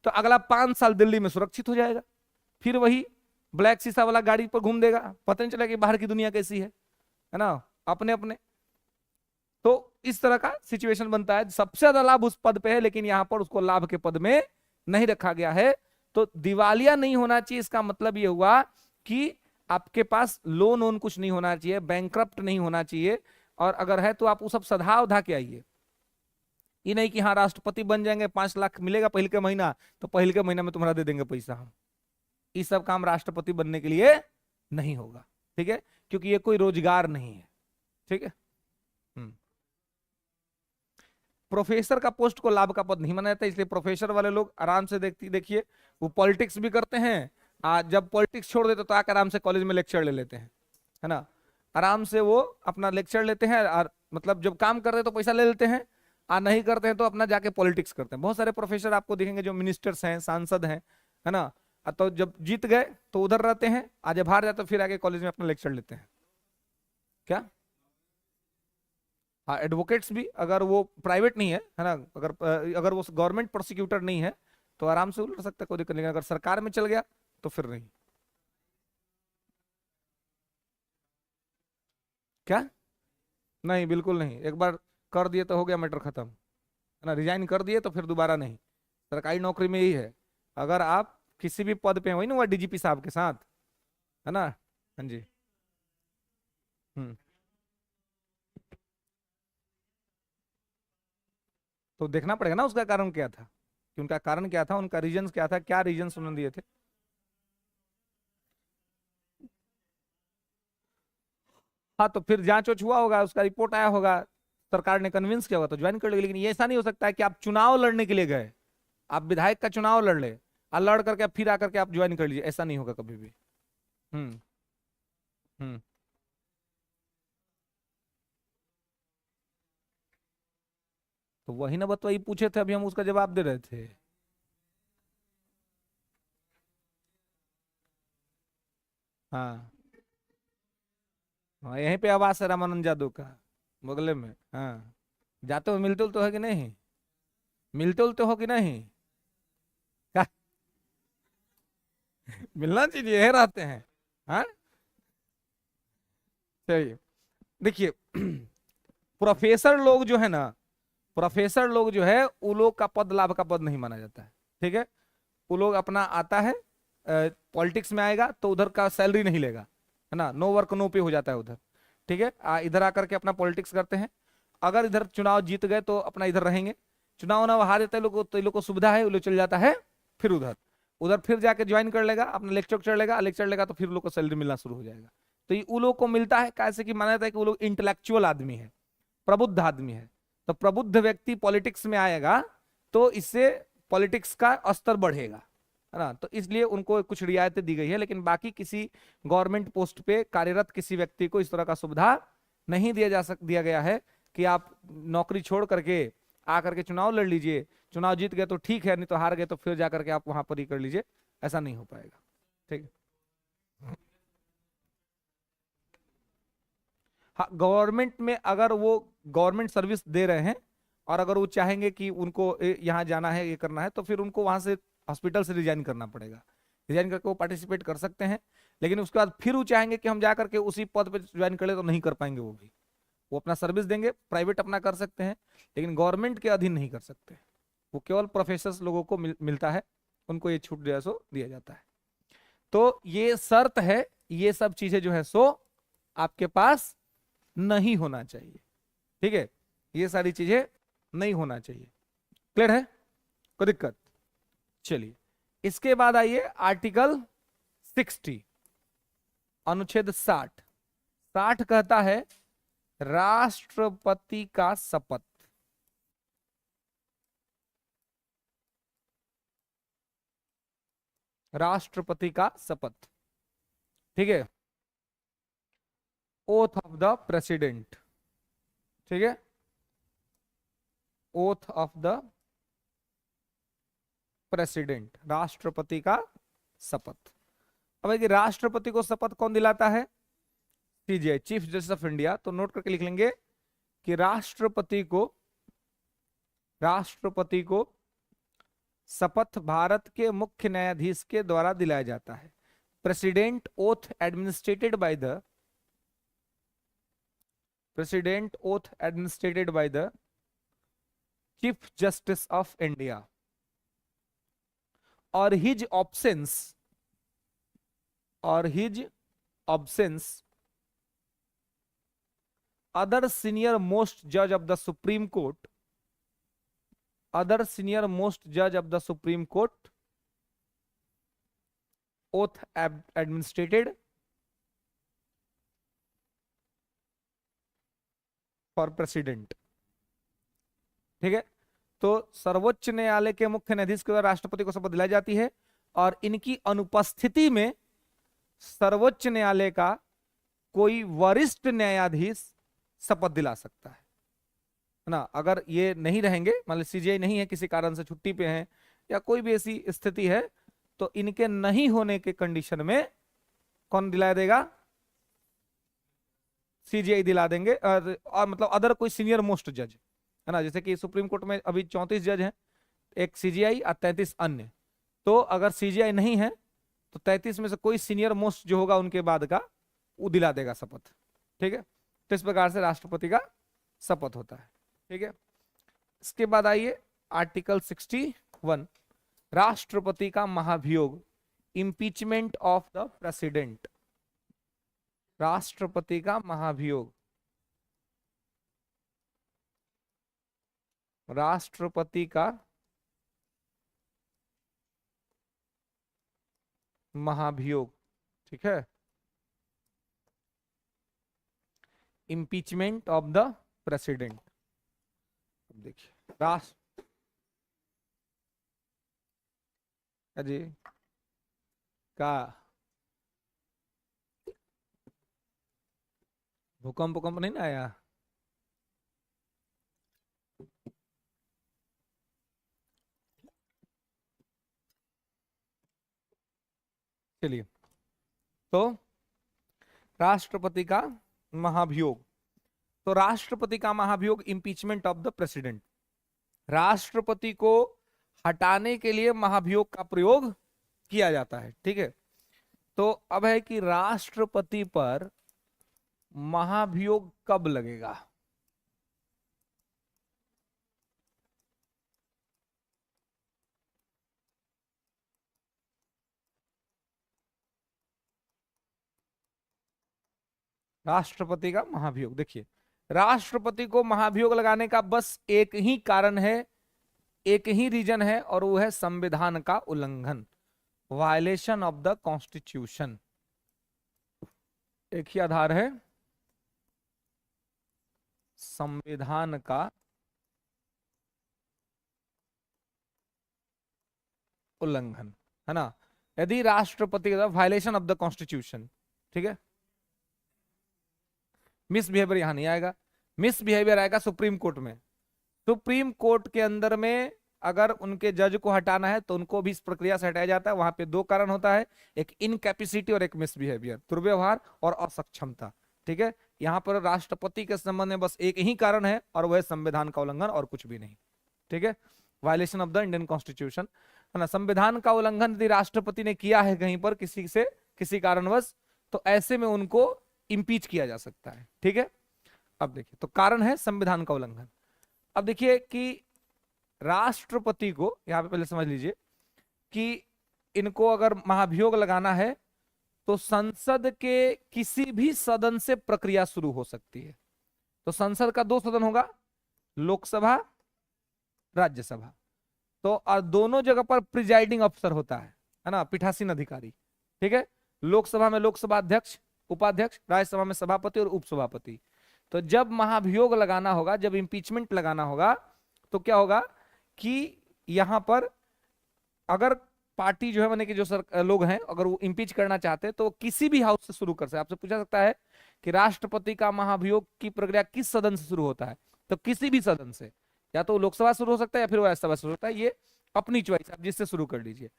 [SPEAKER 1] तो अगला 5 साल दिल्ली में सुरक्षित हो जाएगा, फिर वही ब्लैक शीशा वाला गाड़ी पर घूम देगा, पता नहीं चला कि बाहर की दुनिया कैसी है ना, अपने अपने। तो इस तरह का सिचुएशन बनता है, सबसे ज्यादा लाभ उस पद पे है, लेकिन यहां पर उसको लाभ के पद में नहीं रखा गया है। तो दिवालिया नहीं होना चाहिए, इसका मतलब यह हुआ कि आपके पास लोन वोन कुछ नहीं होना चाहिए, बैंकरप्ट नहीं होना चाहिए, और अगर है तो आप वो सब सधा उधा के आइए। ये नहीं कि हाँ राष्ट्रपति बन जाएंगे, 5 लाख मिलेगा पहले के महीना, तो पहले के महीना में तुम्हारा दे देंगे पैसा हम। ये सब काम राष्ट्रपति बनने के लिए नहीं होगा, ठीक है, क्योंकि ये कोई रोजगार नहीं है, ठीक है। प्रोफेसर का पोस्ट को लाभ का पद नहीं माना जाता, इसलिए प्रोफेसर वाले लोग आराम से देखिए, वो पॉलिटिक्स भी करते हैं, जब पॉलिटिक्स छोड़ देते तो आकर आराम से कॉलेज में लेक्चर ले लेते हैं, है ना। आराम से वो अपना लेक्चर लेते हैं, और मतलब जब काम करते हैं तो पैसा ले लेते हैं, और नहीं करते हैं तो अपना जाके पॉलिटिक्स करते हैं। बहुत सारे प्रोफेसर आपको दिखेंगे जो मिनिस्टर्स हैं, सांसद हैं, है ना, तो जब जीत गए तो उधर रहते हैं, आज जब हार जाए तो फिर आगे कॉलेज में अपना लेक्चर लेते हैं। क्या, हाँ, एडवोकेट्स भी, अगर वो प्राइवेट नहीं है ना, अगर वो गवर्नमेंट प्रोसिक्यूटर नहीं है तो आराम से लड़ सकता है, कोई दिक्कत नहीं। अगर सरकार में चल गया तो फिर नहीं। क्या, नहीं, बिल्कुल नहीं, एक बार कर दिए तो हो गया मैटर खत्म, है ना। रिजाइन कर दिए तो फिर दोबारा नहीं। सरकारी नौकरी में यही है, अगर आप किसी भी पद पे, वही ना हुआ डीजीपी साहब के साथ, है ना। हाँ जी। हम्म। तो देखना पड़ेगा ना उसका कारण क्या था, कि उनका कारण क्या था, उनका रीजन क्या था, क्या रीजन उन्होंने दिए थे। हाँ, तो फिर जांच वाच हुआ होगा, उसका रिपोर्ट आया होगा, सरकार ने कन्विंस किया होगा तो ज्वाइन कर लेगी। लेकिन ये ऐसा नहीं हो सकता है कि आप चुनाव लड़ने के लिए गए, आप विधायक का चुनाव लड़ ले और लड़ करके फिर आकर के आप ज्वाइन कर लीजिए, ऐसा नहीं होगा कभी भी। हम्म। हम्म। तो वही ना बतवाई पूछे थे, अभी हम उसका जवाब दे रहे थे। हाँ, हाँ, यहीं पे आवास है रामानंद जादव का, बगले में। हाँ, जाते हो, मिलते उलते हो कि नहीं, मिलते उलते हो कि नहीं, क्या, मिलना चाहिए, यही रहते हैं। हाँ, चलिए देखिए, प्रोफेसर लोग जो है ना, प्रोफेसर लोग जो है वो लोग का पद लाभ का पद नहीं माना जाता है। ठीक है, वो लोग अपना आता है पॉलिटिक्स में आएगा तो उधर का सैलरी नहीं लेगा, है ना, नो वर्क नो पे हो जाता है उधर। ठीक है, इधर आकर के अपना पॉलिटिक्स करते हैं, अगर इधर चुनाव जीत गए तो अपना इधर रहेंगे, चुनाव ना हार जाते लोग तो ये लोग को सुविधा है, वो लोग चल जाता है फिर उधर, उधर फिर जाके ज्वाइन कर लेगा, अपना लेक्चर चढ़ लेगा, लेक्चर लेगा तो फिर लोग को सैलरी मिलना शुरू हो जाएगा। तो ये वो लोग को मिलता है कैसे कि माना जाता है कि वो लोग इंटेलेक्चुअल आदमी है, प्रबुद्ध आदमी है। तो प्रबुद्ध व्यक्ति पॉलिटिक्स में आएगा तो इससे पॉलिटिक्स का स्तर बढ़ेगा, है ना, तो इसलिए उनको कुछ रियायतें दी गई है। लेकिन बाकी किसी गवर्नमेंट पोस्ट पे कार्यरत किसी व्यक्ति को इस तरह का सुविधा नहीं दिया गया है कि आप नौकरी छोड़ करके आकर के चुनाव लड़ लीजिए, चुनाव जीत गए तो ठीक है, नहीं तो हार गए तो फिर जाकर के आप वहां पर ही कर लीजिए, ऐसा नहीं हो पाएगा। ठीक है, हाँ, गवर्नमेंट में अगर वो गवर्नमेंट सर्विस दे रहे हैं और अगर वो चाहेंगे कि उनको यहाँ जाना है, ये करना है, तो फिर उनको वहां से हॉस्पिटल से रिजाइन करना पड़ेगा, रिजाइन करके वो पार्टिसिपेट कर सकते हैं। लेकिन उसके बाद फिर वो चाहेंगे कि हम जा करके उसी पद पे ज्वाइन कर ले, तो नहीं कर पाएंगे वो भी, वो अपना सर्विस देंगे, प्राइवेट अपना कर सकते हैं, लेकिन गवर्नमेंट के अधीन नहीं कर सकते। वो केवल प्रोफेसर लोगों को मिलता है, उनको ये छूट जो है सो दिया जाता है। तो ये शर्त है, ये सब चीजें जो है सो आपके पास नहीं होना चाहिए। ठीक है, ये सारी चीजें नहीं होना चाहिए। क्लियर है, कोई दिक्कत? चलिए इसके बाद आइए आर्टिकल 60, अनुच्छेद 60। 60 कहता है राष्ट्रपति का शपथ। राष्ट्रपति का शपथ, ठीक है, ओथ ऑफ द प्रेसिडेंट। ठीक है, ओथ ऑफ द प्रेसिडेंट, राष्ट्रपति का शपथ। अब है कि राष्ट्रपति को शपथ कौन दिलाता है? CGI, chief justice of India. तो नोट करके लिख लेंगे कि राष्ट्रपति को शपथ भारत के मुख्य न्यायाधीश के द्वारा दिलाया जाता है। President oath administered by the chief justice of India और his absence other senior most judge of the Supreme Court, oath administered for president। ठीक है, तो सर्वोच्च न्यायालय के मुख्य न्यायाधीश के द्वारा राष्ट्रपति को शपथ दिलाई जाती है और इनकी अनुपस्थिति में सर्वोच्च न्यायालय का कोई वरिष्ठ न्यायाधीश शपथ दिला सकता है ना। अगर ये नहीं रहेंगे, मान लीजिए सीजीआई नहीं है, किसी कारण से छुट्टी पे हैं या कोई भी ऐसी स्थिति है, तो इनके नहीं होने के कंडीशन में कौन दिला देगा? सीजीआई दिला देंगे। और मतलब अदर कोई सीनियर मोस्ट जज, है ना, जैसे कि सुप्रीम कोर्ट में अभी 34 जज हैं, एक सीजीआई और 33 अन्य। तो अगर सीजीआई नहीं है तो 33 में से कोई सीनियर मोस्ट जो होगा उनके बाद का वो दिला देगा शपथ। ठीक है, तो इस प्रकार से राष्ट्रपति का शपथ होता है। ठीक है, इसके बाद आइए आर्टिकल 61, राष्ट्रपति का महाभियोग, इंपीचमेंट ऑफ द प्रेसिडेंट। राष्ट्रपति का महाभियोग, राष्ट्रपति का महाभियोग। ठीक है, इंपीचमेंट ऑफ द प्रेसिडेंट। देखिए राष्ट्र अजी का भूकंप नहीं ना आया? चलिए, तो राष्ट्रपति का महाभियोग। तो राष्ट्रपति का महाभियोग, इंपीचमेंट ऑफ द प्रेसिडेंट, राष्ट्रपति को हटाने के लिए महाभियोग का प्रयोग किया जाता है। ठीक है, तो अब है कि राष्ट्रपति पर महाभियोग कब लगेगा? राष्ट्रपति का महाभियोग, देखिए राष्ट्रपति को महाभियोग लगाने का बस एक ही कारण है, एक ही रीजन है, और वो है संविधान का उल्लंघन, वायलेशन ऑफ द कॉन्स्टिट्यूशन। एक ही आधार है, संविधान का उल्लंघन, है ना। यदि राष्ट्रपति का वायलेशन ऑफ द कॉन्स्टिट्यूशन, ठीक है, मिसबिहेवियर यहां नहीं आएगा, मिसबिहेवियर आएगा सुप्रीम कोर्ट में। सुप्रीम कोर्ट के अंदर में अगर उनके जज को हटाना है तो उनको भी इस प्रक्रिया से हटाया जाता है। वहां पे दो कारण होता है, एक इनकैपेसिटी और एक मिसबिहेवियर, दुर्व्यवहार और असक्षमता, ठीक है। यहाँ पर राष्ट्रपति के संबंध में बस एक ही कारण है और वह संविधान का उल्लंघन और कुछ भी नहीं, ठीक है, violation of the Indian constitution, है ना। संविधान का उल्लंघन यदि राष्ट्रपति ने किया है कहीं पर किसी से किसी कारणवश, तो ऐसे में उनको इंपीच किया जा सकता है, ठीक है। अब देखिए, तो कारण है संविधान का उल्लंघन। अब देखिए कि राष्ट्रपति को यहां पे पहले समझ लीजिए कि इनको अगर महाभियोग लगाना है तो संसद के किसी भी सदन से प्रक्रिया शुरू हो सकती है। तो संसद का दो सदन होगा, लोकसभा, राज्यसभा, तो और दोनों जगह पर प्रिजाइडिंग अफसर होता है ना, पीठासीन अधिकारी, ठीक है। लोकसभा में लोकसभा अध्यक्ष, उपाध्यक्ष, राज्यसभा में सभापति और उपसभापति। तो जब महाभियोग लगाना होगा, जब इंपीचमेंट लगाना होगा, तो क्या होगा कि यहां पर अगर पार्टी जो है माने कि जो लोग हैं अगर वो इंपीच करना चाहते हैं तो किसी भी हाउस से शुरू कर सकते हैं। आपसे पूछा सकता है कि राष्ट्रपति का महाभियोग की प्रक्रिया किस सदन से शुरू होता है, तो किसी भी सदन से, या तो लोकसभा शुरू हो सकता है या फिर राज्यसभा शुरू होता है, ये अपनी चॉइस, आप जिससे शुरू कर लीजिए।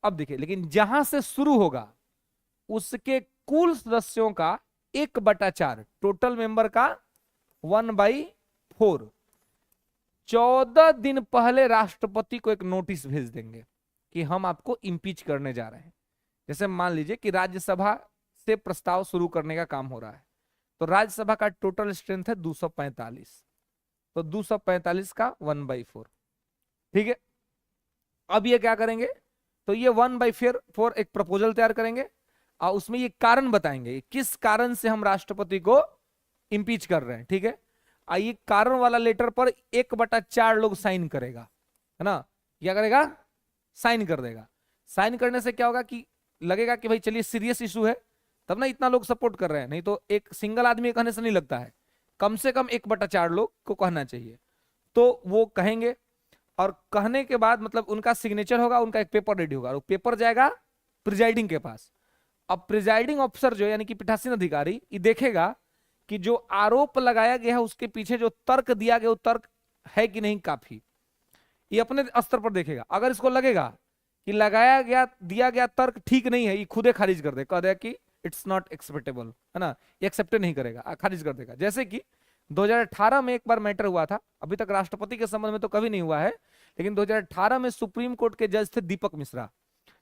[SPEAKER 1] अब देखिए, लेकिन जहां से शुरू होगा उसके कुल सदस्यों का 1/4, टोटल मेंबर का 1/4, 14 दिन पहले राष्ट्रपति को एक नोटिस भेज देंगे कि हम आपको इंपीच करने जा रहे हैं। जैसे मान लीजिए कि राज्यसभा से प्रस्ताव शुरू करने का काम हो रहा है, तो राज्यसभा का टोटल स्ट्रेंथ है 245, तो 245 का 1/4, ठीक है। अब ये क्या करेंगे, तो ये 1/4 एक प्रपोजल तैयार करेंगे और उसमें ये कारण बताएंगे किस कारण से हम राष्ट्रपति को इंपीच कर रहे हैं, ठीक है। ये कारण वाला लेटर पर 1/4 लोग साइन करेगा, है ना। क्या करेगा, साइन कर देगा। साइन करने से क्या होगा कि लगेगा कि भाई चलिए सीरियस इशू है, तब ना इतना लोग सपोर्ट कर रहे हैं, नहीं तो एक सिंगल आदमी कहने से नहीं लगता है, कम से कम 1/4 लोग को कहना चाहिए। तो वो कहेंगे और कहने के बाद मतलब उनका सिग्नेचर होगा, उनका एक पेपर रेडी होगा और वो पेपर जाएगा प्रिजाइडिंग के पास। अब प्रिजाइडिंग ऑफिसर जो यानी कि पीठासीन अधिकारी ये देखेगा कि जो आरोप लगाया गया है उसके पीछे जो तर्क दिया गया वो तर्क है कि नहीं काफी, ये अपने स्तर पर देखेगा। अगर इसको लगेगा कि लगाया गया दिया गया तर्क ठीक नहीं है, ये खुदे खारिज कर दे, कह देगा कि इट्स नॉट एक्सेप्टेबल, है ना, ये एक्सेप्ट नहीं करेगा, खारिज कर देगा। जैसे कि 2018 में एक बार मैटर हुआ था, अभी तक राष्ट्रपति के संबंध में तो कभी नहीं हुआ है, लेकिन 2018 में सुप्रीम कोर्ट के जज थे दीपक मिश्रा।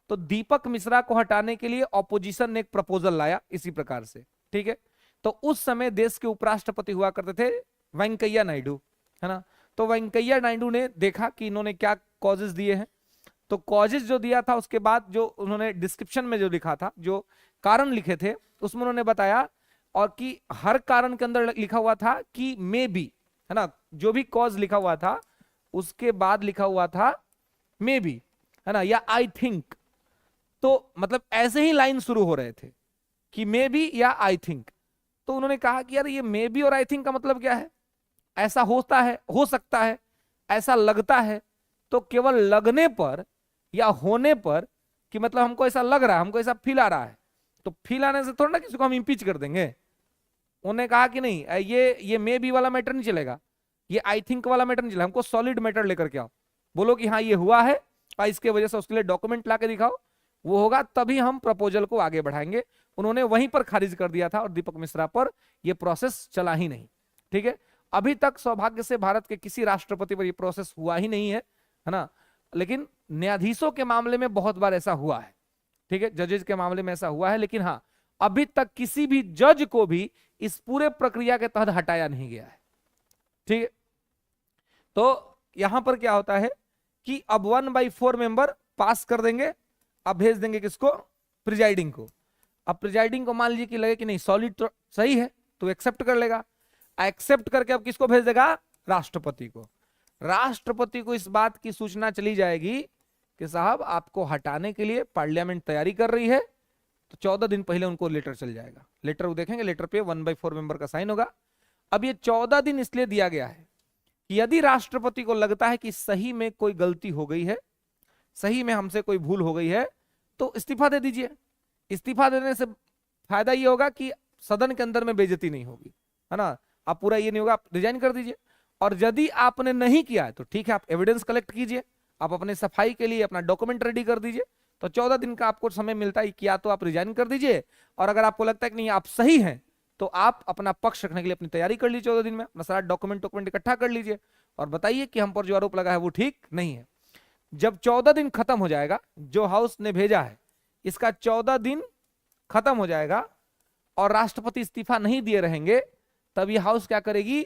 [SPEAKER 1] तो दीपक मिश्रा को हटाने के लिए ऑपोजिशन ने एक प्रपोजल लाया इसी प्रकार से, ठीक है। तो उस समय देश के उपराष्ट्रपति हुआ करते थे वेंकैया नायडू, है ना। तो वेंकैया नायडू ने देखा कि इन्होंने क्या कॉजेज दिए हैं, तो कॉजेज जो दिया था उसके बाद जो उन्होंने डिस्क्रिप्शन में जो लिखा था, जो कारण लिखे थे उसमें उन्होंने बताया, और कि हर कारण के अंदर लिखा हुआ था कि मे बी, है ना, जो भी कॉज लिखा हुआ था उसके बाद लिखा हुआ था मे बी, है ना, या आई थिंक। तो मतलब ऐसे ही लाइन शुरू हो रहे थे कि मे बी या आई थिंक। तो उन्होंने कहा कि यार ये मे बी और आई थिंक का मतलब क्या है, ऐसा होता है, हो सकता है, ऐसा लगता है। तो केवल लगने पर या होने पर कि मतलब हमको ऐसा लग रहा है, हमको ऐसा फील आ रहा है, तो फील आने से थोड़ा ना किसी को हम इंपीच कर देंगे। उन्होंने कहा कि नहीं, ये मे बी वाला मैटर नहीं चलेगा, ये आई थिंक वाला मैटर नहीं चलेगा, हमको सॉलिड मैटर लेकर के आओ, बोलो कि हाँ ये हुआ है और इसके वजह से उसके लिए डॉक्यूमेंट ला के दिखाओ, वो होगा तभी हम प्रपोजल को आगे बढ़ाएंगे। उन्होंने वहीं पर खारिज कर दिया था और दीपक मिश्रा पर यह प्रोसेस चला ही नहीं, ठीक है। अभी तक सौभाग्य से भारत के किसी राष्ट्रपति पर यह प्रोसेस हुआ ही नहीं है ना, लेकिन न्यायाधीशों के मामले में बहुत बार ऐसा हुआ है, ठीक है, जजेस के मामले में ऐसा हुआ है। लेकिन हाँ, अभी तक किसी भी जज को भी इस पूरे प्रक्रिया के तहत हटाया नहीं गया है। ठीक है, तो यहां पर क्या होता है कि अब 1/4 मेंबर पास कर देंगे, अब भेज देंगे किसको, प्रिजाइडिंग को। अब प्रिजाइडिंग को मान लीजिए कि लगे कि नहीं सॉलिड तो सही है, तो एक्सेप्ट कर लेगा। एक्सेप्ट करके अब किसको भेज देगा, राष्ट्रपति को। राष्ट्रपति को इस बात की सूचना चली जाएगी कि साहब आपको हटाने के लिए पार्लियामेंट तैयारी कर रही है, तो 14 दिन पहले उनको लेटर चल जाएगा। लेटर वो देखेंगे, लेटर पे 1/4 मेंबर का साइन होगा। अब ये 14 दिन इसलिए दिया गया है कि यदि राष्ट्रपति को लगता है कि सही में कोई गलती हो गई है, सही में हमसे कोई भूल हो गई है, तो इस्तीफा दे दीजिए। इस्तीफा देने से फायदा ये होगा कि सदन के अंदर में बेइज्जती नहीं होगी, है ना। आप पूरा ये नहीं होगा, आप रिजाइन कर दीजिए। और यदि आपने नहीं किया है तो ठीक है, आप एविडेंस कलेक्ट कीजिए, आप अपने सफाई के लिए अपना डॉक्यूमेंट रेडी कर दीजिए। तो 14 दिन का आपको समय मिलता है कि या तो आप रिजाइन कर दीजिए, और अगर आपको लगता है कि नहीं आप सही हैं, तो आप अपना पक्ष रखने के लिए अपनी तैयारी कर लीजिए। 14 दिन में अपना सारा डॉक्यूमेंट इकट्ठा कर लीजिए और बताइए कि हम पर जो आरोप लगा है वो ठीक नहीं है। जब 14 दिन खत्म हो जाएगा, जो हाउस ने भेजा है इसका 14 दिन खत्म हो जाएगा और राष्ट्रपति इस्तीफा नहीं दिए रहेंगे, तब ये हाउस क्या करेगी,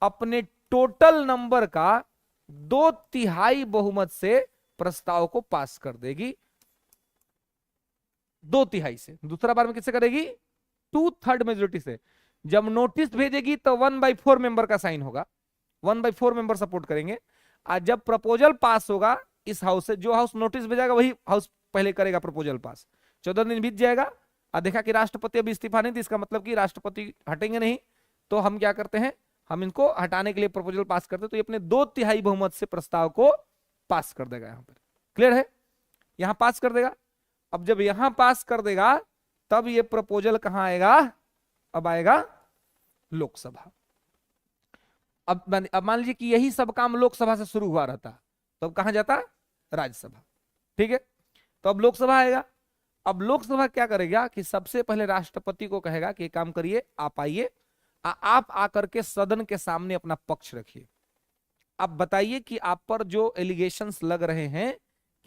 [SPEAKER 1] अपने टोटल नंबर का 2/3 बहुमत से प्रस्ताव को पास कर देगी। 2/3 से। दूसरा बार में किससे करेगी, 2/3 मेजोरिटी से। जब नोटिस भेजेगी तो 1/4 मेंबर का साइन होगा, 1/4 मेंबर सपोर्ट करेंगे। आज जब प्रपोजल पास होगा इस हाउस से, जो हाउस नोटिस भेजेगा वही हाउस पहले करेगा प्रपोजल पास। 14 दिन बीत जाएगा और देखा कि राष्ट्रपति अभी इस्तीफा नहीं दी, इसका मतलब कि राष्ट्रपति हटेंगे नहीं, तो हम क्या करते हैं, हम इनको हटाने के लिए प्रपोजल पास करते हैं। तो ये अपने 2/3 बहुमत से प्रस्ताव को पास कर देगा। यहां पर क्लियर है, यहां पास कर देगा। अब जब यहां पास कर देगा तब ये प्रपोजल कहां आएगा, अब आएगा लोकसभा। अब मान लीजिए कि यही सब काम लोकसभा से शुरू हुआ रहता, तो अब कहां जाता, राज्यसभा। ठीक है, तो अब लोकसभा आएगा। अब लोकसभा क्या करेगा कि सबसे पहले राष्ट्रपति को कहेगा कि काम करिए, आप आइए, आप आकर के सदन के सामने अपना पक्ष रखिए। आप बताइए कि आप पर जो एलिगेशंस लग रहे हैं,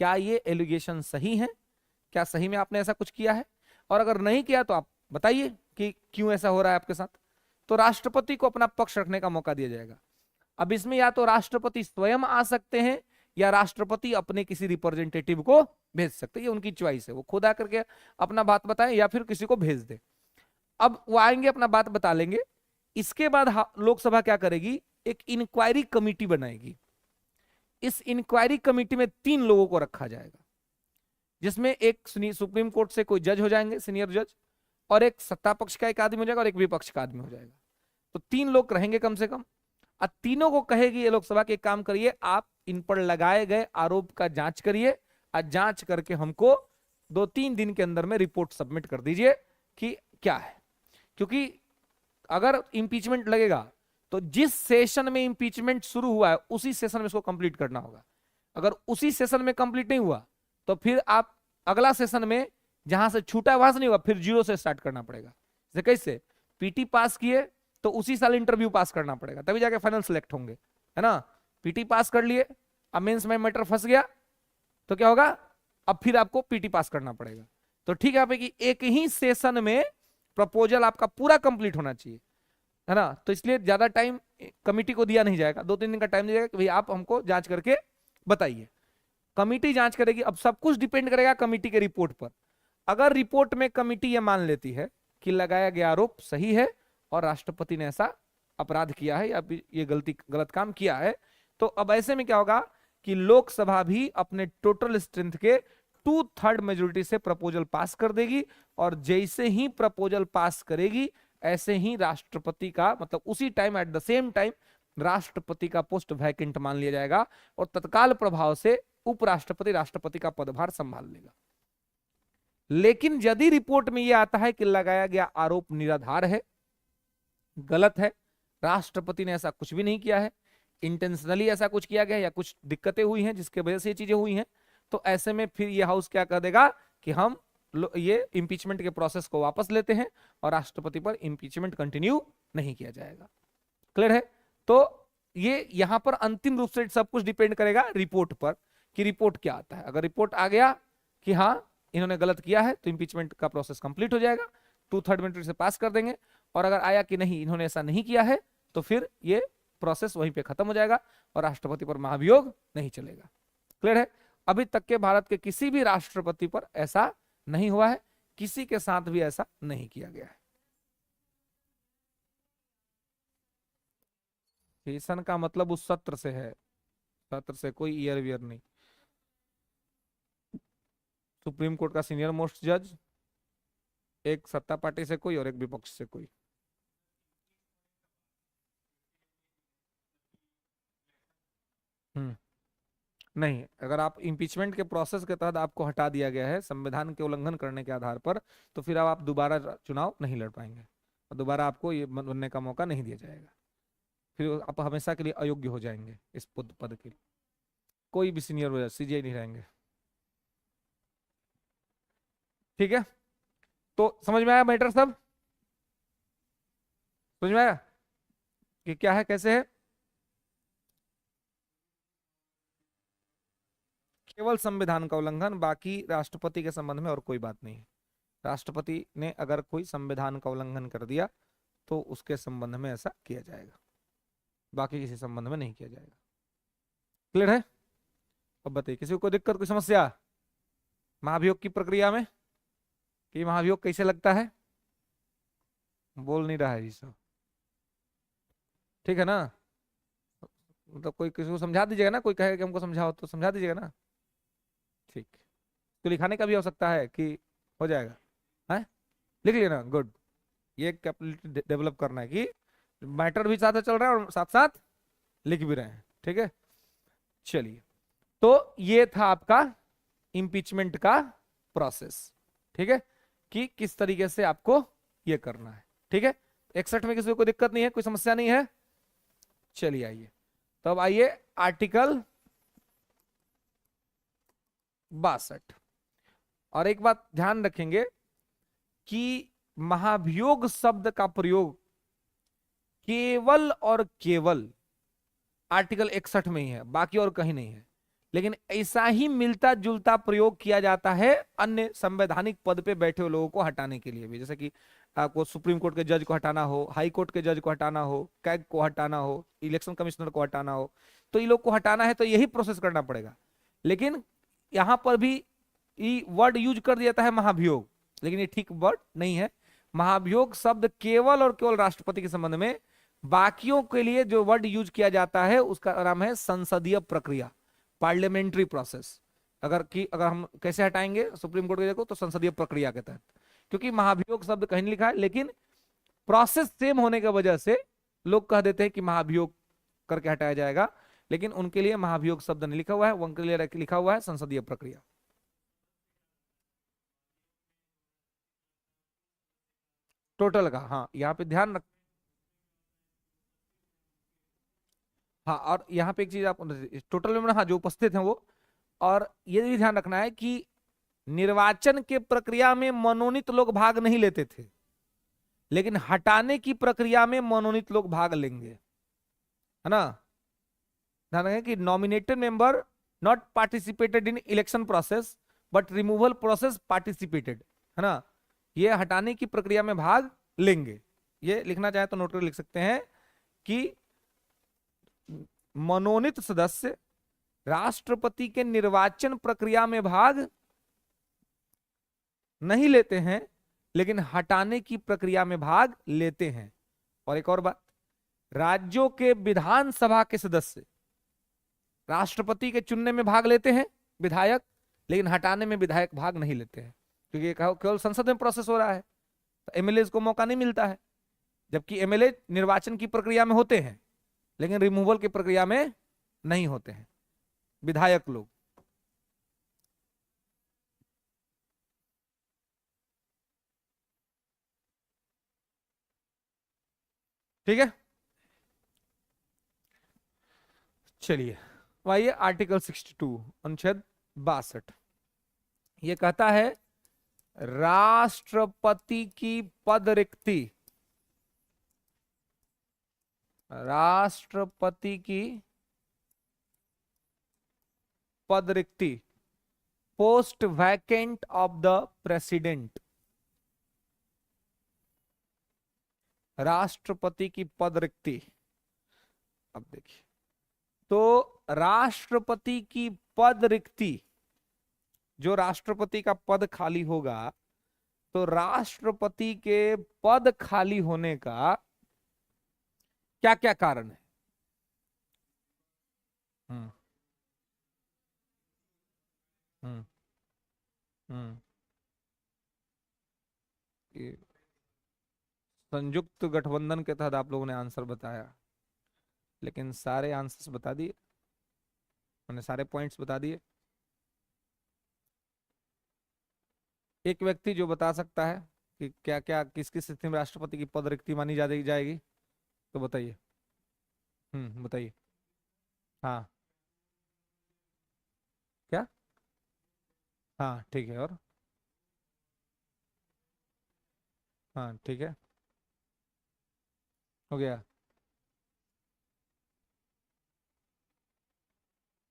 [SPEAKER 1] क्या ये एलिगेशन सही हैं, क्या सही में आपने ऐसा कुछ किया है, और अगर नहीं किया तो आप बताइए कि क्यों ऐसा हो रहा है आपके साथ। तो राष्ट्रपति को अपना पक्ष रखने का मौका दिया जाएगा। अब इसमें या तो राष्ट्रपति स्वयं आ सकते हैं या राष्ट्रपति अपने किसी रिप्रेजेंटेटिव को भेज सकते हैं, ये उनकी चॉइस है, वो खुद आकर के अपना बात बताएं या फिर किसी को भेज दे। अब वो आएंगे, अपना बात बता लेंगे। इसके बाद लोकसभा क्या करेगी, एक इंक्वायरी कमेटी बनाएगी। इस इंक्वायरी कमेटी में 3 लोगों को रखा जाएगा, जिसमें एक सुप्रीम कोर्ट से कोई जज हो जाएंगे, सीनियर जज, और एक सत्ता पक्ष का एक आदमी हो जाएगा और एक विपक्ष का आदमी हो जाएगा। तो 3 लोग रहेंगे कम से कम। और तीनों को कहेगी ये लोकसभा के काम करिए, आप इन पर लगाए गए आरोप का जांच करिए और जांच करके हमको 2-3 दिन के अंदर में रिपोर्ट सबमिट कर दीजिए कि क्या है। क्योंकि अगर इंपीचमेंट लगेगा तो जिस सेशन में इंपीचमेंट शुरू हुआ है उसी सेशन में इसको कंप्लीट करना होगा। अगर उसी सेशन में कंप्लीट नहीं हुआ तो फिर आप अगला सेशन में जहां से छूटा है वहां से नहीं होगा, फिर 0 से स्टार्ट करना पड़ेगा। जैसे कैसे पीटी पास किए तो उसी साल इंटरव्यू पास करना पड़ेगा, तभी जाके फाइनल सेलेक्ट होंगे, है ना। पीटी पास कर लिए, अब मेंस में मैटर फंस गया तो क्या होगा, अब फिर आपको पीटी पास करना पड़ेगा। तो ठीक है, आप एक ही सेशन में प्रपोजल आपका पूरा कंप्लीट होना चाहिए, है ना। तो इसलिए ज्यादा टाइम कमिटी को दिया नहीं जाएगा, 2-3 दिन का टाइम दिया जाएगा कि भाई आप हमको जांच करके बताइए। कमिटी जांच करेगी। अब सब कुछ डिपेंड करेगा कमिटी के रिपोर्ट पर। अगर रिपोर्ट में कमिटी ये मान लेती है कि लगाया गया आरोप सही है और राष्ट्रपति ने ऐसा अपराध किया है या ये गलत काम किया है, तो अब ऐसे में क्या होगा कि लोकसभा भी अपने टोटल स्ट्रेंथ के 2/3 मेजोरिटी से प्रपोजल पास कर देगी, और जैसे ही प्रपोजल पास करेगी ऐसे ही राष्ट्रपति का, मतलब उसी time at the same time राष्ट्रपति का पोस्ट वैकेंट मान लिया जाएगा और तत्काल प्रभाव से उपराष्ट्रपति राष्ट्रपति का पदभार संभाल लेगा। लेकिन यदि रिपोर्ट में यह आता है कि लगाया गया आरोप निराधार है, गलत है, राष्ट्रपति ने ऐसा कुछ भी नहीं किया है, इंटेंशनली ऐसा कुछ किया गया या कुछ दिक्कतें हुई हैं जिसके वजह से ये चीजें हुई हैं, तो ऐसे में फिर ये हाउस क्या कर देगा कि हम ये इंपीचमेंट के प्रोसेस को वापस लेते हैं और राष्ट्रपति पर इंपीचमेंट कंटिन्यू नहीं किया जाएगा। क्लियर है। तो ये यहां पर अंतिम रूप से सब कुछ डिपेंड करेगा रिपोर्ट पर कि रिपोर्ट क्या आता है। अगर रिपोर्ट आ गया कि हाँ इन्होंने गलत किया है तो इंपीचमेंट का प्रोसेस कंप्लीट हो जाएगा, 2/3 मेजोरिटी से पास कर देंगे। और अगर आया कि नहीं इन्होंने ऐसा नहीं किया है तो फिर ये प्रोसेस वहीं पे खत्म हो जाएगा और राष्ट्रपति पर महाभियोग नहीं चलेगा। क्लियर है? अभी तक के भारत के किसी भी राष्ट्रपति पर ऐसा नहीं हुआ है, किसी के साथ भी ऐसा नहीं किया गया है। सेशन का मतलब उस सत्र से है, सत्र से कोई ईयर वियर नहीं। सुप्रीम कोर्ट का सीनियर मोस्ट जज, एक सत्ता पार्टी से कोई और एक विपक्ष से कोई। हम्म नहीं, अगर आप इम्पीचमेंट के प्रोसेस के तहत आपको हटा दिया गया है संविधान के उल्लंघन करने के आधार पर, तो फिर अब आप दोबारा चुनाव नहीं लड़ पाएंगे और दोबारा आपको ये बनने का मौका नहीं दिया जाएगा। फिर आप हमेशा के लिए अयोग्य हो जाएंगे इस पद के लिए। कोई भी सीनियर वजह सीजीआई नहीं रहेंगे। ठीक है, तो समझ में आया मैटर सब? समझ में आया कि क्या है कैसे है? केवल संविधान का उल्लंघन, बाकी राष्ट्रपति के संबंध में और कोई बात नहीं है। राष्ट्रपति ने अगर कोई संविधान का उल्लंघन कर दिया तो उसके संबंध में ऐसा किया जाएगा, बाकी किसी संबंध में नहीं किया जाएगा। क्लियर है? अब बताइए, किसी को दिक्कत, कोई समस्या महाभियोग की प्रक्रिया में कि महाभियोग कैसे लगता है? बोल नहीं रहा है जी सब। ठीक है ना? मतलब कोई किसी को समझा दीजिएगा ना, कोई कहे कि हमको समझाओ तो समझा दीजिएगा ना। ठीक, तो लिखाने का भी हो सकता है कि हो जाएगा है? लिख लेना, गुड। ये कैपेबिलिटी डेवलप करना है कि मैटर भी साथ चल रहा है और साथ साथ लिख भी रहे हैं। ठीक है, चलिए, तो ये था आपका इंपीचमेंट का प्रोसेस। ठीक है, कि किस तरीके से आपको ये करना है। ठीक है, 61 में किसी को दिक्कत नहीं है, कोई समस्या नहीं है? चलिए आइए, तो अब आइए आर्टिकल 62। और एक बात ध्यान रखेंगे कि महाभियोग शब्द का प्रयोग केवल और केवल आर्टिकल 61 में ही है, बाकी और कहीं नहीं है। लेकिन ऐसा ही मिलता जुलता प्रयोग किया जाता है अन्य संवैधानिक पद पे बैठे हुए लोगों को हटाने के लिए भी। जैसे कि आपको सुप्रीम कोर्ट के जज को हटाना हो, हाई कोर्ट के जज को हटाना हो, कैग को हटाना हो, इलेक्शन कमिश्नर को हटाना हो, तो ये लोग को हटाना है तो यही प्रोसेस करना पड़ेगा। लेकिन यहां पर भी वर्ड यूज कर दिया जाता है महाभियोग, लेकिन ये ठीक वर्ड नहीं है। महाभियोग शब्द केवल और केवल राष्ट्रपति के संबंध में, बाकियों के लिए जो वर्ड यूज किया जाता है उसका नाम है संसदीय प्रक्रिया, पार्लियामेंट्री प्रोसेस। अगर हम कैसे हटाएंगे सुप्रीम कोर्ट के देखो तो संसदीय प्रक्रिया के तहत, क्योंकि महाभियोग शब्द कहीं नहीं लिखा है, लेकिन प्रोसेस सेम होने की वजह से लोग कह देते हैं कि महाभियोग करके हटाया जाएगा, लेकिन उनके लिए महाभियोग शब्द नहीं लिखा हुआ है, उनके लिए लिखा हुआ है संसदीय प्रक्रिया। टोटल का, हाँ यहाँ पे ध्यान रख। हाँ, और यहाँ पे एक चीज आप टोटल में, हाँ जो उपस्थित हैं वो, और ये भी ध्यान रखना है कि निर्वाचन के प्रक्रिया में मनोनीत लोग भाग नहीं लेते थे, लेकिन हटाने की प्रक्रिया में मनोनीत लोग भाग लेंगे, है ना? ध्यान रखें कि nominated member not participated in election process but removal process participated, है ना? ये हटाने की प्रक्रिया में भाग लेंगे। ये लिखना चाहे तो नोट कर लिख सकते हैं कि मनोनीत सदस्य राष्ट्रपति के निर्वाचन प्रक्रिया में भाग नहीं लेते हैं, लेकिन हटाने की प्रक्रिया में भाग लेते हैं। और एक और बात, राज्यों के विधानसभा के सदस्य राष्ट्रपति के चुनने में भाग लेते हैं, विधायक, लेकिन हटाने में विधायक भाग नहीं लेते हैं, क्योंकि केवल संसद में प्रोसेस हो रहा है, तो एमएलए को मौका नहीं मिलता है। जबकि एमएलए निर्वाचन की प्रक्रिया में होते हैं, लेकिन रिमूवल की प्रक्रिया में नहीं होते हैं विधायक लोग। ठीक है, चलिए आइए आर्टिकल 62 अनुच्छेद 62। ये कहता है राष्ट्रपति की पद रिक्ति, राष्ट्रपति की पद रिक्ति post vacant of the president, राष्ट्रपति की पद रिक्ति। अब देखिए, तो राष्ट्रपति की पद रिक्ति, जो राष्ट्रपति का पद खाली होगा, तो राष्ट्रपति के पद खाली होने का क्या क्या कारण है? हम्म हम्म हम्म ये संयुक्त गठबंधन के तहत आप लोगों ने आंसर बताया, लेकिन सारे आंसर्स बता दिए, मैंने सारे पॉइंट्स बता दिए। एक व्यक्ति जो बता सकता है कि क्या क्या किस किस स्थिति में राष्ट्रपति की पद रिक्ति मानी जाएगी, तो बताइए। बताइए। हाँ। क्या? हाँ ठीक है, और? हाँ ठीक है, हो गया।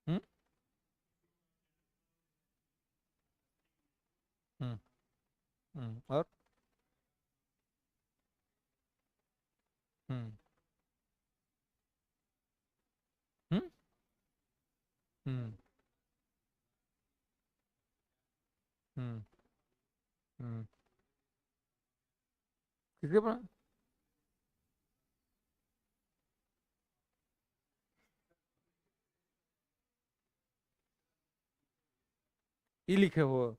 [SPEAKER 1] हम्म हम्म और? हम्म हम्म हम्म हम्म हम्म किसके पर? ई लिखे हो?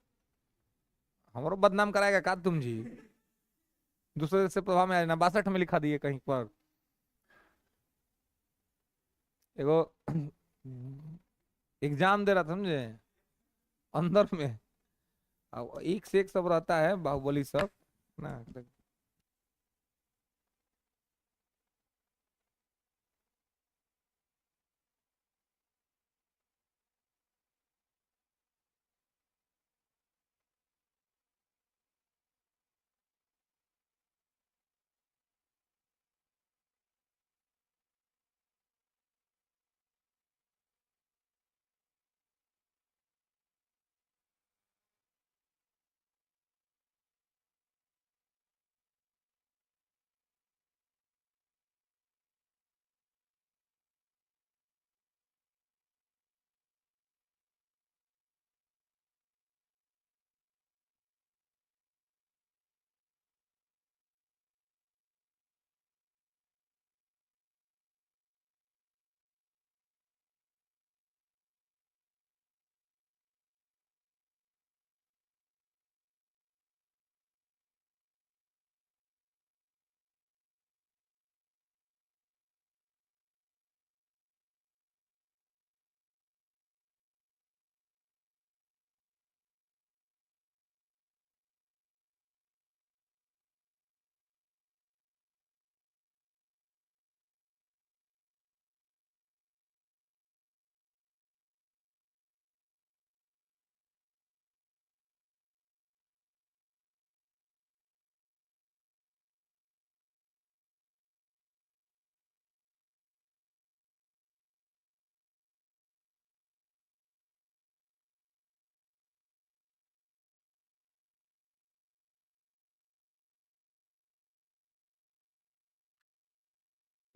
[SPEAKER 1] हमारो बदनाम कराएगा का तुम जी? दूसरे से प्रभाव में आए ना, 62 में लिखा दिए कहीं पर। एगो एग्जाम दे रहा था, समझे, अंदर में। अब एक से एक सब रहता है, बाहुबली सब ना।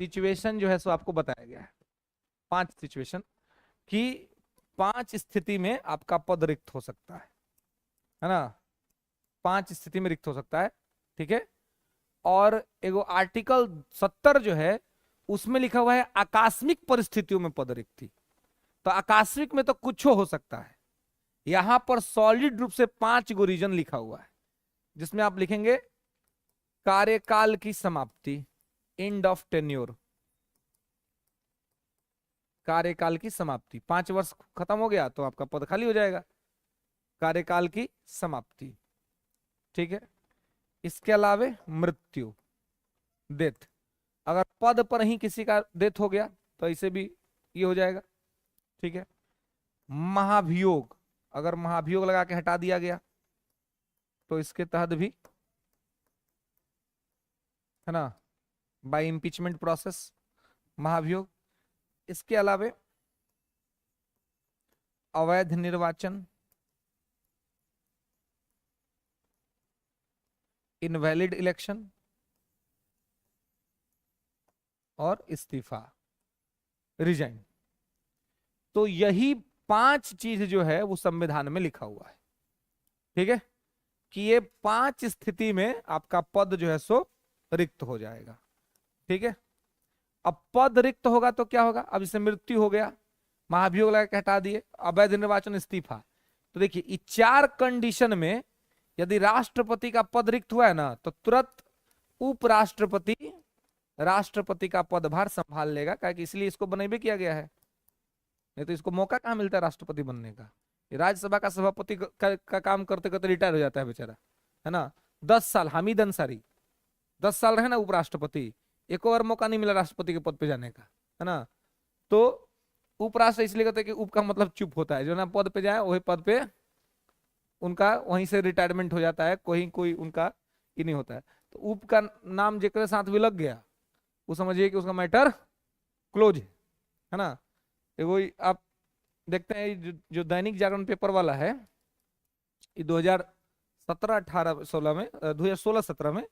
[SPEAKER 1] सिचुएशन जो है सो आपको बताया गया है, 5 सिचुएशन की, 5 स्थिति में आपका पद रिक्त हो सकता है ना? 5 स्थिति में रिक्त हो सकता है, ठीक है। और एगो आर्टिकल 70 जो है, उसमें लिखा हुआ है आकस्मिक परिस्थितियों में पद रिक्ति। तो आकस्मिक में तो कुछ हो सकता है, यहां पर सॉलिड रूप से 5 गो रीजन लिखा हुआ है, जिसमें आप लिखेंगे कार्यकाल की समाप्ति, एंड ऑफ टेन्योर, कार्यकाल की समाप्ति, 5 वर्ष खत्म हो गया तो आपका पद खाली हो जाएगा, कार्यकाल की समाप्ति, ठीक है। इसके अलावे मृत्यु, डेथ, अगर पद पर ही किसी का डेथ हो गया तो ऐसे भी ये हो जाएगा, ठीक है। महाभियोग, अगर महाभियोग लगा के हटा दिया गया तो इसके तहत भी, है ना, बाय इम्पीचमेंट प्रोसेस, महाभियोग। इसके अलावे अवैध निर्वाचन, इनवैलिड इलेक्शन, और इस्तीफा, रिजाइन। तो यही 5 चीज जो है वो संविधान में लिखा हुआ है, ठीक है, कि ये 5 स्थिति में आपका पद जो है सो रिक्त हो जाएगा, ठीक है। अब पद रिक्त होगा तो क्या होगा, अब इससे मृत्यु हो गया, महाभियोग लगा के हटा दिए, अवैध निर्वाचन, इस्तीफा। तो देखिए इस 4 कंडीशन में यदि राष्ट्रपति का पद रिक्त हुआ है ना, तो तुरंत उपराष्ट्रपति राष्ट्रपति का पदभार संभाल लेगा, क्योंकि इसलिए इसको बनाई किया गया है, नहीं तो इसको मौका कहां मिलता है राष्ट्रपति बनने का। राज्यसभा का सभापति का काम करते करते रिटायर हो जाता है बेचारा, है ना। 10 साल हामिद अंसारी 10 साल रहे ना उपराष्ट्रपति, एक और मौका नहीं मिला राष्ट्रपति के पद पे जाने का, है ना। तो उपराष्ट्र इसलिए कहते हैं कि उप का मतलब चुप होता है, जो ना पद पे जाए वही पद पे उनका वहीं से रिटायरमेंट हो जाता है, कोई उनका ही नहीं होता है। तो उप का नाम जेकर साथ भी लग गया, वो समझिए कि उसका मैटर क्लोज है ना। देखो आप देखते हैं जो दैनिक जागरण पेपर वाला है, ये 2017-18-16 में 2016-17 में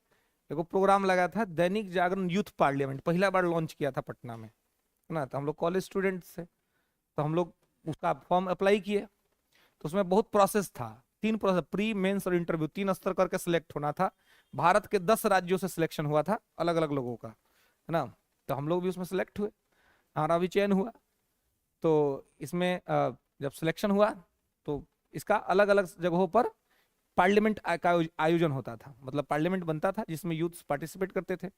[SPEAKER 1] देखो प्रोग्राम लगा था, दैनिक जागरण यूथ पार्लियामेंट पहला बार लॉन्च किया था पटना में, है ना। तो हम लोग कॉलेज स्टूडेंट्स थे, तो हम लोग उसका फॉर्म अप्लाई किए। तो उसमें बहुत प्रोसेस था, 3 प्रोसेस, प्री मेंस और इंटरव्यू, 3 स्तर करके सिलेक्ट होना था। भारत के 10 राज्यों से सिलेक्शन हुआ था, अलग अलग लोगों का, है ना। तो हम लोग भी उसमें सिलेक्ट हुए, हमारा भी चयन हुआ। तो इसमें जब सिलेक्शन हुआ तो इसका अलग अलग जगहों पर पार्लियामेंट का आयोजन होता था, मतलब पार्लियामेंट बनता था जिसमें यूथ पार्टिसिपेट करते थे।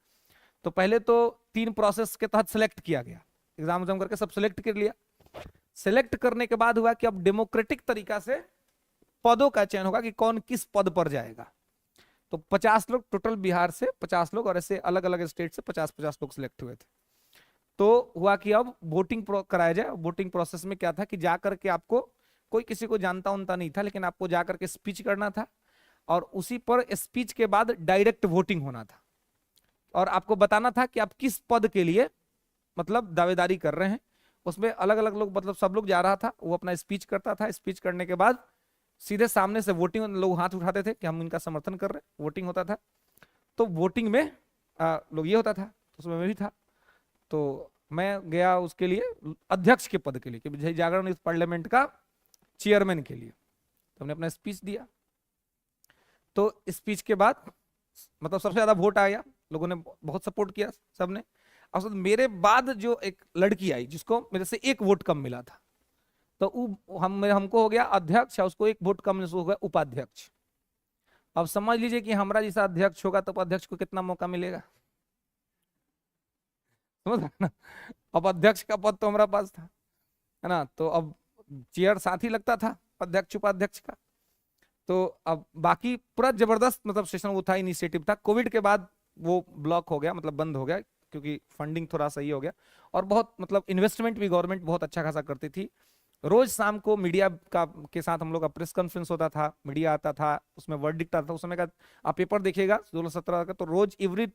[SPEAKER 1] तो पहले तो 3 प्रोसेस के तहत सिलेक्ट किया गया, एग्जाम करके सब सिलेक्ट कर लिया। सिलेक्ट करने के बाद हुआ कि अब डेमोक्रेटिक तरीका से पदों का चयन होगा कि कौन किस पद पर जाएगा। तो 50 लोग टोटल, बिहार से 50 लोग और ऐसे अलग अलग स्टेट से 50-50 लोग सिलेक्ट हुए थे। तो हुआ कि अब वोटिंग कराया जाए। वोटिंग प्रोसेस में क्या था कि जाकर के आपको, कोई किसी को जानता उनता नहीं था, लेकिन आपको जाकर के स्पीच करना था, और उसी पर स्पीच के बाद डायरेक्ट वोटिंग होना था, और आपको बताना था कि आप किस पद के लिए मतलब दावेदारी कर रहे हैं। उसमें अलग अलग लोग, मतलब सब लोग जा रहा था, वो अपना स्पीच करता था, स्पीच करने के बाद सीधे सामने से वोटिंग, लोग हाथ उठाते थे कि हम इनका समर्थन कर रहे हैं, वोटिंग होता था। तो वोटिंग में लोग ये होता था, तो उसमें मैं भी था। तो मैं गया उसके लिए, अध्यक्ष के पद के लिए, कि जागरण इस पार्लियामेंट का चेयरमैन के लिए। तो हमने अपना स्पीच दिया। तो स्पीच के बाद मतलब सबसे ज्यादा वोट आया, लोगों ने बहुत सपोर्ट किया सबने। और मेरे बाद जो एक लड़की आई जिसको मेरे से 1 वोट कम मिला था, तो हमको हो गया अध्यक्ष, और उसको 1 वोट कम हो गया उपाध्यक्ष। अब समझ लीजिए कि हमारा जैसा अध्यक्ष होगा तो उपाध्यक्ष को कितना मौका मिलेगा, समझ रहे ना। अब अध्यक्ष का पद तो हमारा पास था, है ना। तो अब चेयर साथ ही लगता था अध्यक्ष उपाध्यक्ष का। तो अब बाकी पूरा जबरदस्त मतलब सेशन वो था, इनिशिएटिव था। कोविड के बाद वो ब्लॉक हो गया, मतलब बंद हो गया, क्योंकि फंडिंग थोड़ा सही हो गया, और बहुत मतलब इन्वेस्टमेंट भी गवर्नमेंट बहुत अच्छा खासा करती थी। रोज शाम को मीडिया का के साथ हम लोग का प्रेस कॉन्फ्रेंस होता था, मीडिया आता था, उसमें वर्डिक्ट आता था। उस समय का आप पेपर देखिएगा 16-17 का, तो रोज एवरी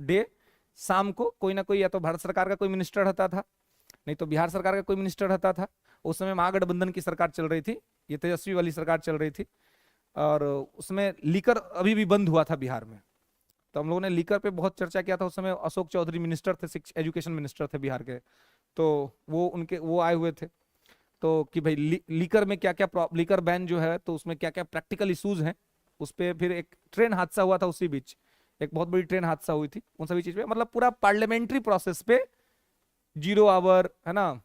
[SPEAKER 1] डे शाम को कोई ना कोई, या तो भारत सरकार का कोई मिनिस्टर रहता था, नहीं तो बिहार सरकार का कोई मिनिस्टर रहता था। उस समय महागठबंधन की सरकार चल रही थी, ये तेजस्वी वाली सरकार चल रही थी, और उसमें लीकर अभी भी बंद हुआ था बिहार में। तो हम लोगों ने लीकर पे बहुत चर्चा किया था। उस समय अशोक चौधरी मिनिस्टर थे, एजुकेशन मिनिस्टर थे बिहार के, तो वो आए हुए थे। तो कि भाई लीकर में क्या क्या, लीकर बैन जो है तो उसमें क्या क्या प्रैक्टिकल इश्यूज हैं उस पर। फिर एक ट्रेन हादसा हुआ था उसी बीच, एक बहुत बड़ी ट्रेन हादसा हुई थी, उन सभी चीज पे मतलब पूरा पार्लियामेंट्री प्रोसेस पे 0 आवर, है ना,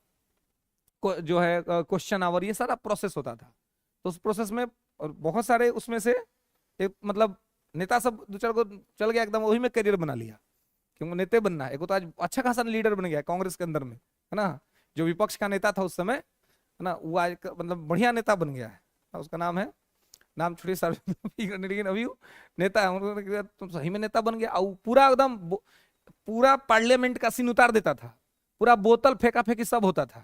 [SPEAKER 1] जो है क्वेश्चन आवर, ये सारा प्रोसेस होता था। तो उस प्रोसेस में और बहुत सारे उसमें से एक मतलब नेता सब 2-4 को चल गया एकदम, वही में करियर बना लिया, क्योंकि नेता बनना है। एक तो आज अच्छा खासा लीडर बन गया कांग्रेस के अंदर में, है ना। जो विपक्ष का नेता था उस समय, है ना, वो आज मतलब बढ़िया नेता बन गया है। उसका नाम है, नाम छोड़िए सर, लेकिन अभी नेता है, तुम सही में नेता बन गया। और पूरा एकदम पूरा पार्लियामेंट का सीन उतार देता था, पूरा बोतल फेंका फेंकी सब होता था,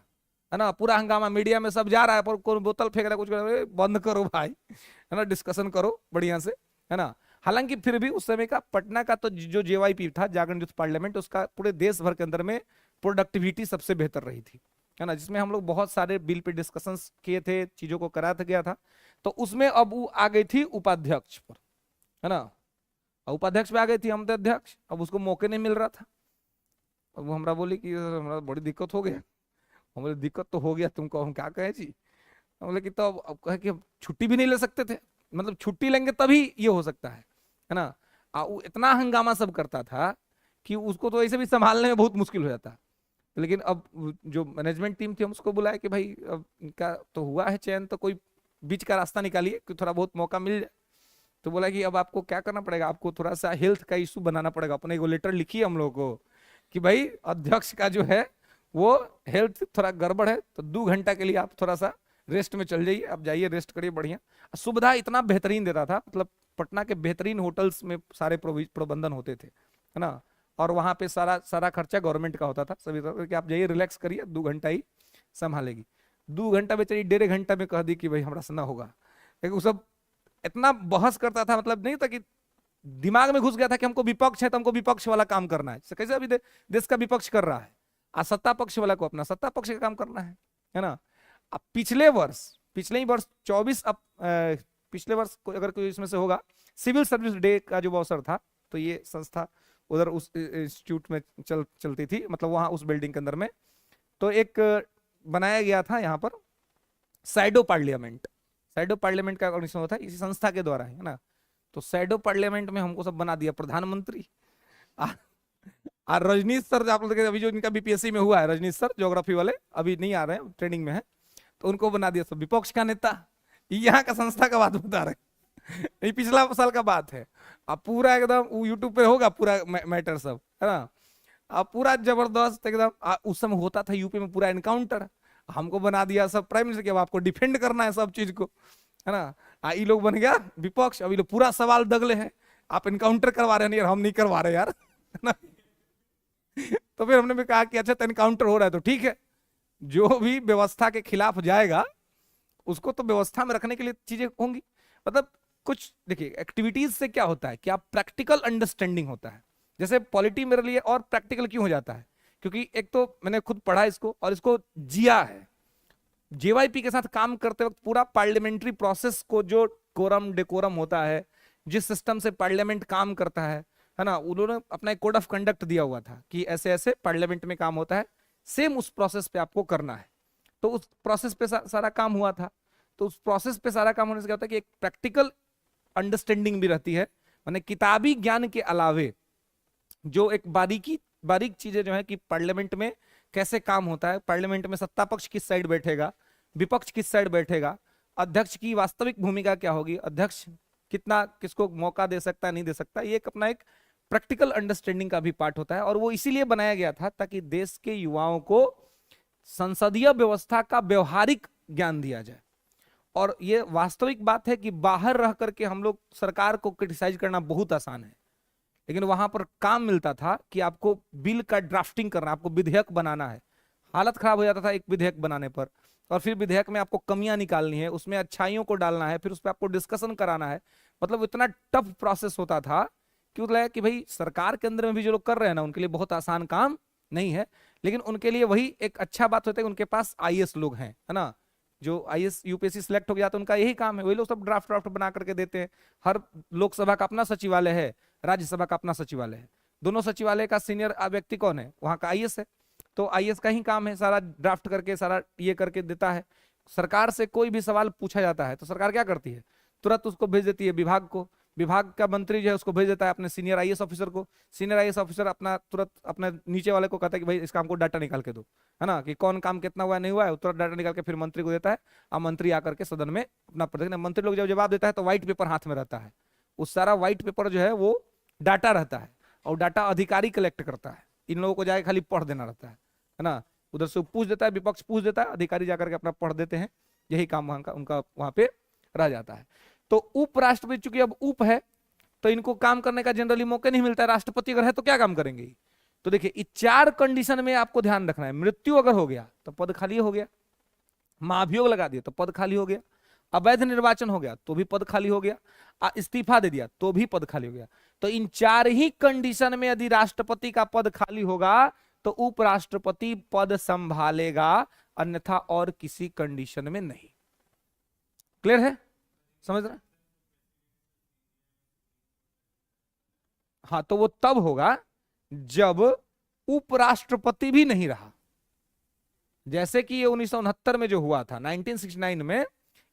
[SPEAKER 1] है ना। पूरा हंगामा, मीडिया में सब जा रहा है, पर कोई बोतल फेंक रहा है, कुछ कर रहा है, बंद करो भाई, है ना, डिस्कशन करो बढ़िया से, है ना। हालांकि फिर भी उस समय का पटना का तो जो JYP था, जागरण यूथ पार्लियामेंट, उसका पूरे देश भर के अंदर में प्रोडक्टिविटी सबसे बेहतर रही थी, है ना। जिसमें हम लोग बहुत सारे बिल पे डिस्कशंस किए थे, चीजों को कराया गया था। तो उसमें अब वो आ गई थी उपाध्यक्ष पर, है ना। उपाध्यक्ष पे आ गई थी, हम थे अध्यक्ष, अब उसको मौके नहीं मिल रहा था। और वो हमरा बोली कि हमरा बड़ी दिक्कत हो गया। हम बोले दिक्कत तो हो गया तुमको, हम क्या कहें जी। हम बोले कि तो अब कहे कि अब छुट्टी भी नहीं ले सकते थे, मतलब छुट्टी लेंगे तभी ये हो सकता है ना। वो इतना हंगामा सब करता था कि उसको तो ऐसे भी संभालने में बहुत मुश्किल हो जाता। लेकिन अब जो मैनेजमेंट टीम थी हम उसको बुलाए कि भाई अब इनका तो हुआ है चयन, तो कोई बीच का रास्ता निकालिए कि थोड़ा बहुत मौका मिल जाए। तो बोला कि अब आपको क्या करना पड़ेगा, आपको थोड़ा सा हेल्थ का इशू बनाना पड़ेगा, अपने को लेटर लिखिए हम लोग को कि भाई अध्यक्ष का जो है वो हेल्थ थोड़ा गड़बड़ है, तो 2 घंटा के लिए आप थोड़ा सा रेस्ट में चल जाइए, आप जाइए रेस्ट करिए बढ़िया। सुविधा इतना बेहतरीन देता था, मतलब पटना के बेहतरीन होटल्स में सारे प्रबंधन होते थे, है ना। और वहां पे सारा सारा खर्चा गवर्नमेंट का होता था सभी तरह कि आप जाइए रिलैक्स करिए, 2 घंटा ही संभालेगी। 2 घंटा बेचारी 1.5 घंटा में कह दी कि भाई हमारा से ना होगा। लेकिन वो सब इतना बहस करता था, मतलब नहीं था कि दिमाग में घुस गया था कि हमको विपक्ष है तो हमको विपक्ष वाला काम करना है। कैसे अभी देश का विपक्ष कर रहा है, आ सत्ता पक्ष वाला को अपना सत्ता पक्ष का काम करना है ना। अब पिछले ही वर्ष 24 पिछले वर्ष को अगर कोई इसमें से होगा, सिविल सर्विस डे का जो अवसर था, तो ये संस्था उधर उस इंस्टीट्यूट में चलती थी, मतलब वहां उस बिल्डिंग के अंदर में। तो एक बनाया गया था यहाँ पर सैडो पार्लियामेंट। सैडो पार्लियामेंट का ऑर्गेनाइजेशन होता है इसी संस्था के द्वारा, है ना। तो सैडो पार्लियामेंट में हमको सब बना दिया प्रधानमंत्री। और रजनीश सर, आप लोग देखे अभी जो इनका बीपीएससी में हुआ है, रजनीश सर ज्योग्राफी वाले अभी नहीं आ रहे हैं, ट्रेनिंग में है, तो उनको बना दिया सब विपक्ष का नेता। यहाँ का संस्था का बात बता रहे ये पिछला साल का बात है। अब पूरा एकदम यूट्यूब पे होगा पूरा मैटर सब, है ना। अब पूरा जबरदस्त एकदम उस समय होता था यूपी में पूरा एनकाउंटर, हमको बना दिया सब प्राइम मिनिस्टर के, अब आपको डिफेंड करना है सब चीज को, है ना। ये लोग बन गया विपक्ष, अभी लोग पूरा सवाल दगले हैं, आप इनकाउंटर करवा रहे हैं यार, हम नहीं करवा रहे यार, है ना। तो फिर हमने भी कहा कि अच्छा तो इनकाउंटर हो रहा है तो ठीक है, जो भी व्यवस्था के खिलाफ जाएगा उसको तो व्यवस्था में रखने के लिए चीजें होंगी। मतलब कुछ देखिए एक्टिविटीज से क्या होता है कि आप प्रैक्टिकल अंडरस्टैंडिंग होता है। जैसे पॉलिटी मेरे लिए और प्रैक्टिकल क्यों हो जाता है, क्योंकि एक तो मैंने खुद पढ़ा इसको और इसको जिया है। जेवाईपी के साथ काम करते वक्त पूरा पार्लियामेंट्री प्रोसेस को, जो कोरम डेकोरम होता है, जिस सिस्टम से पार्लियामेंट काम करता है ना, उन्होंने अपना एक कोड ऑफ कंडक्ट दिया हुआ था कि ऐसे ऐसे पार्लियामेंट में काम होता है, सेम उस प्रोसेस पे आपको करना है। तो उस प्रोसेस पे सारा काम हुआ था। तो उस प्रोसेस पे सारा काम होने से क्या होता है कि एक प्रैक्टिकल अंडरस्टैंडिंग भी रहती है, माने किताबी ज्ञान के अलावे जो एक बारीक चीजें जो है कि पार्लियामेंट में कैसे काम होता है, पार्लियामेंट में सत्ता पक्ष किस साइड बैठेगा, विपक्ष किस साइड बैठेगा, अध्यक्ष की वास्तविक भूमिका क्या होगी, अध्यक्ष कितना किसको मौका दे सकता है नहीं दे सकता, ये एक अपना एक प्रैक्टिकल अंडरस्टैंडिंग का भी पार्ट होता है। और वो इसीलिए बनाया गया था ताकि देश के युवाओं को संसदीय व्यवस्था का व्यवहारिक ज्ञान दिया जाए। और ये वास्तविक बात है कि बाहर रह करके हम लोग सरकार को क्रिटिसाइज करना बहुत आसान है, लेकिन वहां पर काम मिलता था कि आपको बिल का ड्राफ्टिंग करना, आपको विधेयक बनाना है। हालत खराब हो जाता था एक विधेयक बनाने पर, और फिर विधेयक में आपको कमियां निकालनी है, उसमें अच्छाइयों को डालना है, फिर उस पर आपको डिस्कशन कराना है। मतलब इतना टफ प्रोसेस होता था कि मतलब कि भाई सरकार के अंदर में भी जो लोग कर रहे हैं ना, उनके लिए बहुत आसान काम नहीं है। लेकिन उनके लिए वही एक अच्छा बात होता है कि उनके पास आईएएस लोग हैं, है ना। जो आईएएस यूपीएससी सिलेक्ट हो गया तो उनका यही काम है, वही लोग सब ड्राफ्ट बना करके देते हैं। हर लोकसभा का अपना सचिवालय है, राज्यसभा का अपना सचिवालय है, दोनों सचिवालय का सीनियर व्यक्ति कौन है, वहां का आईएएस है। तो आईएएस का ही काम है सारा ड्राफ्ट करके सारा ये करके देता है। सरकार से कोई भी सवाल पूछा जाता है तो सरकार क्या करती है, तुरंत उसको भेज देती है विभाग को, विभाग का मंत्री जो है उसको भेज देता है अपने सीनियर आईएएस ऑफिसर को, सीनियर आईएएस ऑफिसर अपना तुरंत अपने नीचे वाले को कहता है कि भाई इस काम को डाटा निकाल के दो, है ना, कि कौन काम कितना हुआ नहीं हुआ है, तुरंत डाटा निकाल के फिर मंत्री को देता है। अब मंत्री आकर के सदन में अपना प्रतिक्रिया, मंत्री लोग जब जवाब देता है तो व्हाइट पेपर हाथ में रहता है, उस सारा व्हाइट पेपर जो है वो डाटा रहता है, और डाटा अधिकारी कलेक्ट करता है, इन लोगों को जाके खाली पढ़ देना रहता है ना। उधर से पूछ देता है, विपक्ष पूछ देता है, अधिकारी जाकर के अपना पढ़ देते हैं, यही काम वहां का उनका वहां पे रह जाता है। तो उपराष्ट्रपति चूंकि अब उप है तो इनको काम करने का जनरली मौके नहीं मिलता है, राष्ट्रपति अगर है तो क्या काम करेंगे। तो देखिए इस 4 कंडीशन में आपको ध्यान रखना है। मृत्यु अगर हो गया तो पद खाली हो गया, महाभियोग लगा दिया तो पद खाली हो गया, अवैध निर्वाचन हो गया तो भी पद खाली हो गया, इस्तीफा दे दिया तो भी पद खाली हो गया। तो इन 4 ही कंडीशन में यदि राष्ट्रपति का पद खाली होगा तो उपराष्ट्रपति पद संभालेगा, अन्यथा और किसी कंडीशन में नहीं। क्लियर है, समझ रहे? हाँ, तो वो तब होगा जब उपराष्ट्रपति भी नहीं रहा। जैसे कि ये 1969 में जो हुआ था, 1969 में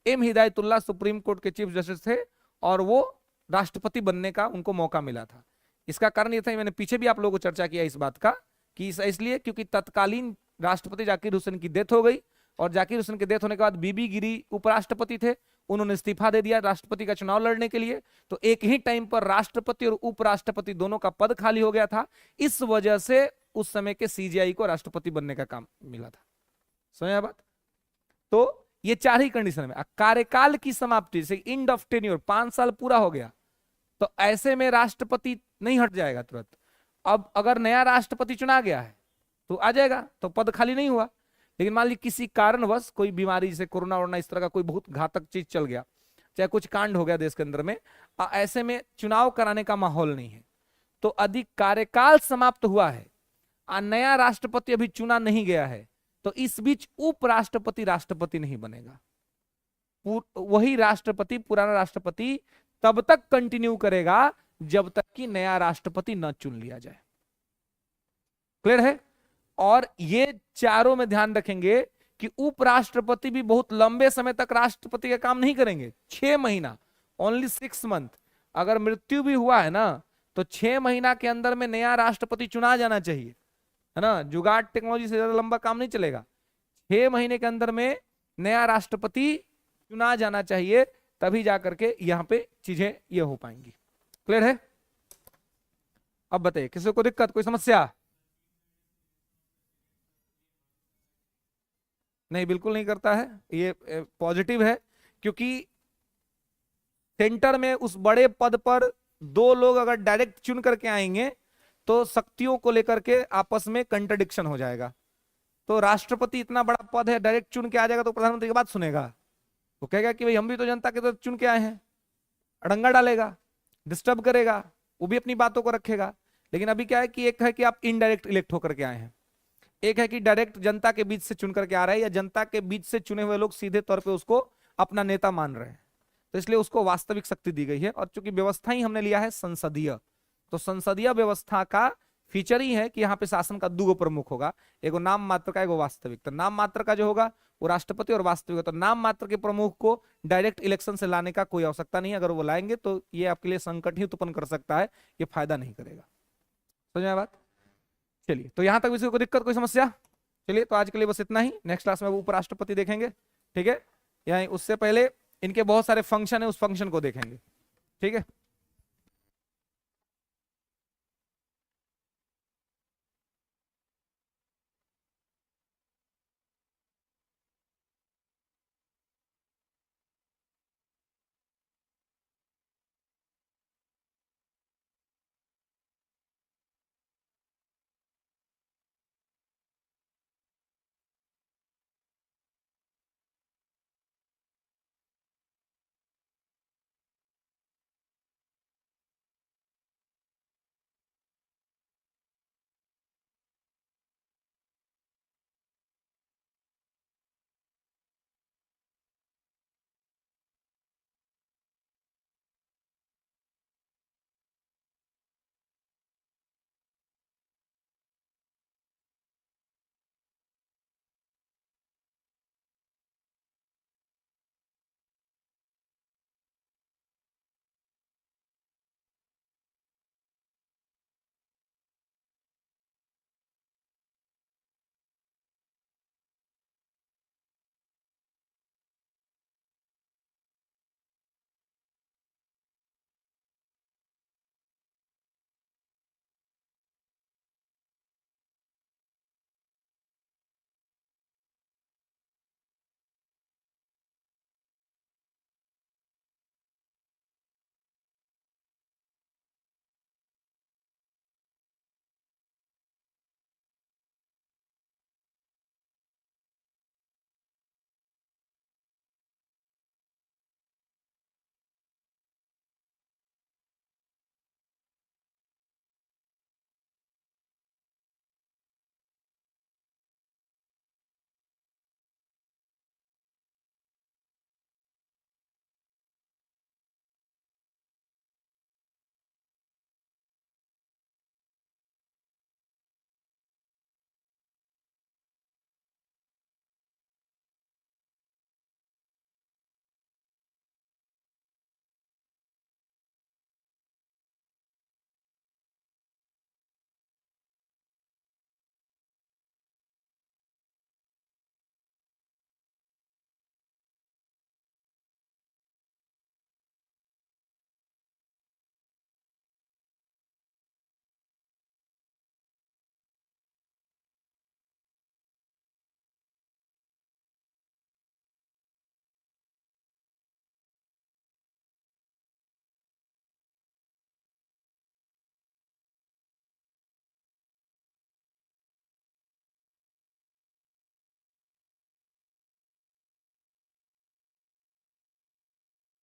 [SPEAKER 1] एम हिदायतुल्लाह सुप्रीम कोर्ट के चीफ जस्टिस थे और वो राष्ट्रपति बनने का उनको मौका मिला था। इसका कारण ये था, मैंने पीछे भी आप लोगों को चर्चा किया इस बात का, कि इसलिए क्योंकि तत्कालीन राष्ट्रपति जाकिर हुसैन की डेथ हो गई और जाकिर हुसैन की डेथ होने के बाद बीबी गिरी उपराष्ट्रपति थे, उन्होंने इस्तीफा दे दिया राष्ट्रपति का चुनाव लड़ने के लिए। तो एक ही टाइम पर राष्ट्रपति और उपराष्ट्रपति दोनों का पद खाली हो गया था। इस वजह से उस समय के सीजेआई को राष्ट्रपति बनने का काम मिला था। समझ बात? तो ये चार ही कंडीशन में। कार्यकाल की समाप्ति से एंड ऑफ टेन्योर, 5 साल पूरा हो गया, तो ऐसे में राष्ट्रपति नहीं हट जाएगा तुरंत। अब अगर नया राष्ट्रपति चुना गया है तो आ जाएगा, तो पद खाली नहीं हुआ। लेकिन मान लीजिए किसी कारणवश कोई बीमारी, जैसे कोरोना वोरोना इस तरह का कोई बहुत घातक चीज चल गया, चाहे कुछ कांड हो गया देश के अंदर में, ऐसे में चुनाव कराने का माहौल नहीं है, तो अधिक कार्यकाल समाप्त हुआ है और नया राष्ट्रपति अभी चुना नहीं गया है, तो इस बीच उपराष्ट्रपति राष्ट्रपति नहीं बनेगा। वही राष्ट्रपति, पुराना राष्ट्रपति तब तक कंटिन्यू करेगा जब तक कि नया राष्ट्रपति न चुन लिया जाए। क्लियर है? और ये चारों में ध्यान रखेंगे कि उपराष्ट्रपति भी बहुत लंबे समय तक राष्ट्रपति का काम नहीं करेंगे। 6 महीना, ओनली 6 मंथ। अगर मृत्यु भी हुआ है ना, तो 6 महीना के अंदर में नया राष्ट्रपति चुना जाना चाहिए, है ना। जुगाड़ टेक्नोलॉजी से ज्यादा लंबा काम नहीं चलेगा। 6 महीने के अंदर में नया राष्ट्रपति चुना जाना चाहिए, तभी जाकर के यहां पे चीजें ये हो पाएंगी। क्लियर है? अब बताइए, किसी को दिक्कत, कोई समस्या? नहीं, बिल्कुल नहीं करता है, ये पॉजिटिव है। क्योंकि सेंटर में उस बड़े पद पर 2 लोग अगर डायरेक्ट चुन करके आएंगे तो शक्तियों को लेकर के आपस में कंट्रडिक्शन हो जाएगा। तो राष्ट्रपति इतना बड़ा पद है, डायरेक्ट चुन के आ जाएगा तो प्रधानमंत्री की बात सुनेगा? वो कहेगा कि भाई हम भी तो जनता के तो चुन के आए हैं। अड़ंगा डालेगा, डिस्टर्ब करेगा, वो भी अपनी बातों को रखेगा। लेकिन अभी क्या है कि एक है कि आप इनडायरेक्ट इलेक्ट होकर के आए हैं, एक है कि डायरेक्ट जनता के बीच से चुन करके आ रहा है, या जनता के बीच से चुने हुए लोग सीधे तौर पे उसको अपना नेता मान रहे हैं। तो इसलिए उसको वास्तविक शक्ति दी गई है। और चूंकि व्यवस्था ही हमने लिया है संसदीय, तो संसदीय व्यवस्था का फीचर ही है कि यहाँ पे शासन का 2 प्रमुख होगा, एगो नाम मात्र का, एगो वास्तविक। तो नाम मात्र का जो होगा वो राष्ट्रपति और वास्तविक। तो नाम मात्र के प्रमुख को डायरेक्ट इलेक्शन से लाने का कोई आवश्यकता नहीं है। अगर वो लाएंगे तो ये आपके लिए संकट ही उत्पन्न कर सकता है, ये फायदा नहीं करेगा। समझ में बात? चलिए, तो यहां तक किसी को दिक्कत, कोई समस्या? चलिए, तो आज के लिए बस इतना ही। नेक्स्ट क्लास में वो उपराष्ट्रपति देखेंगे, ठीक है। यानी उससे पहले इनके बहुत सारे फंक्शन है, उस फंक्शन को देखेंगे, ठीक है।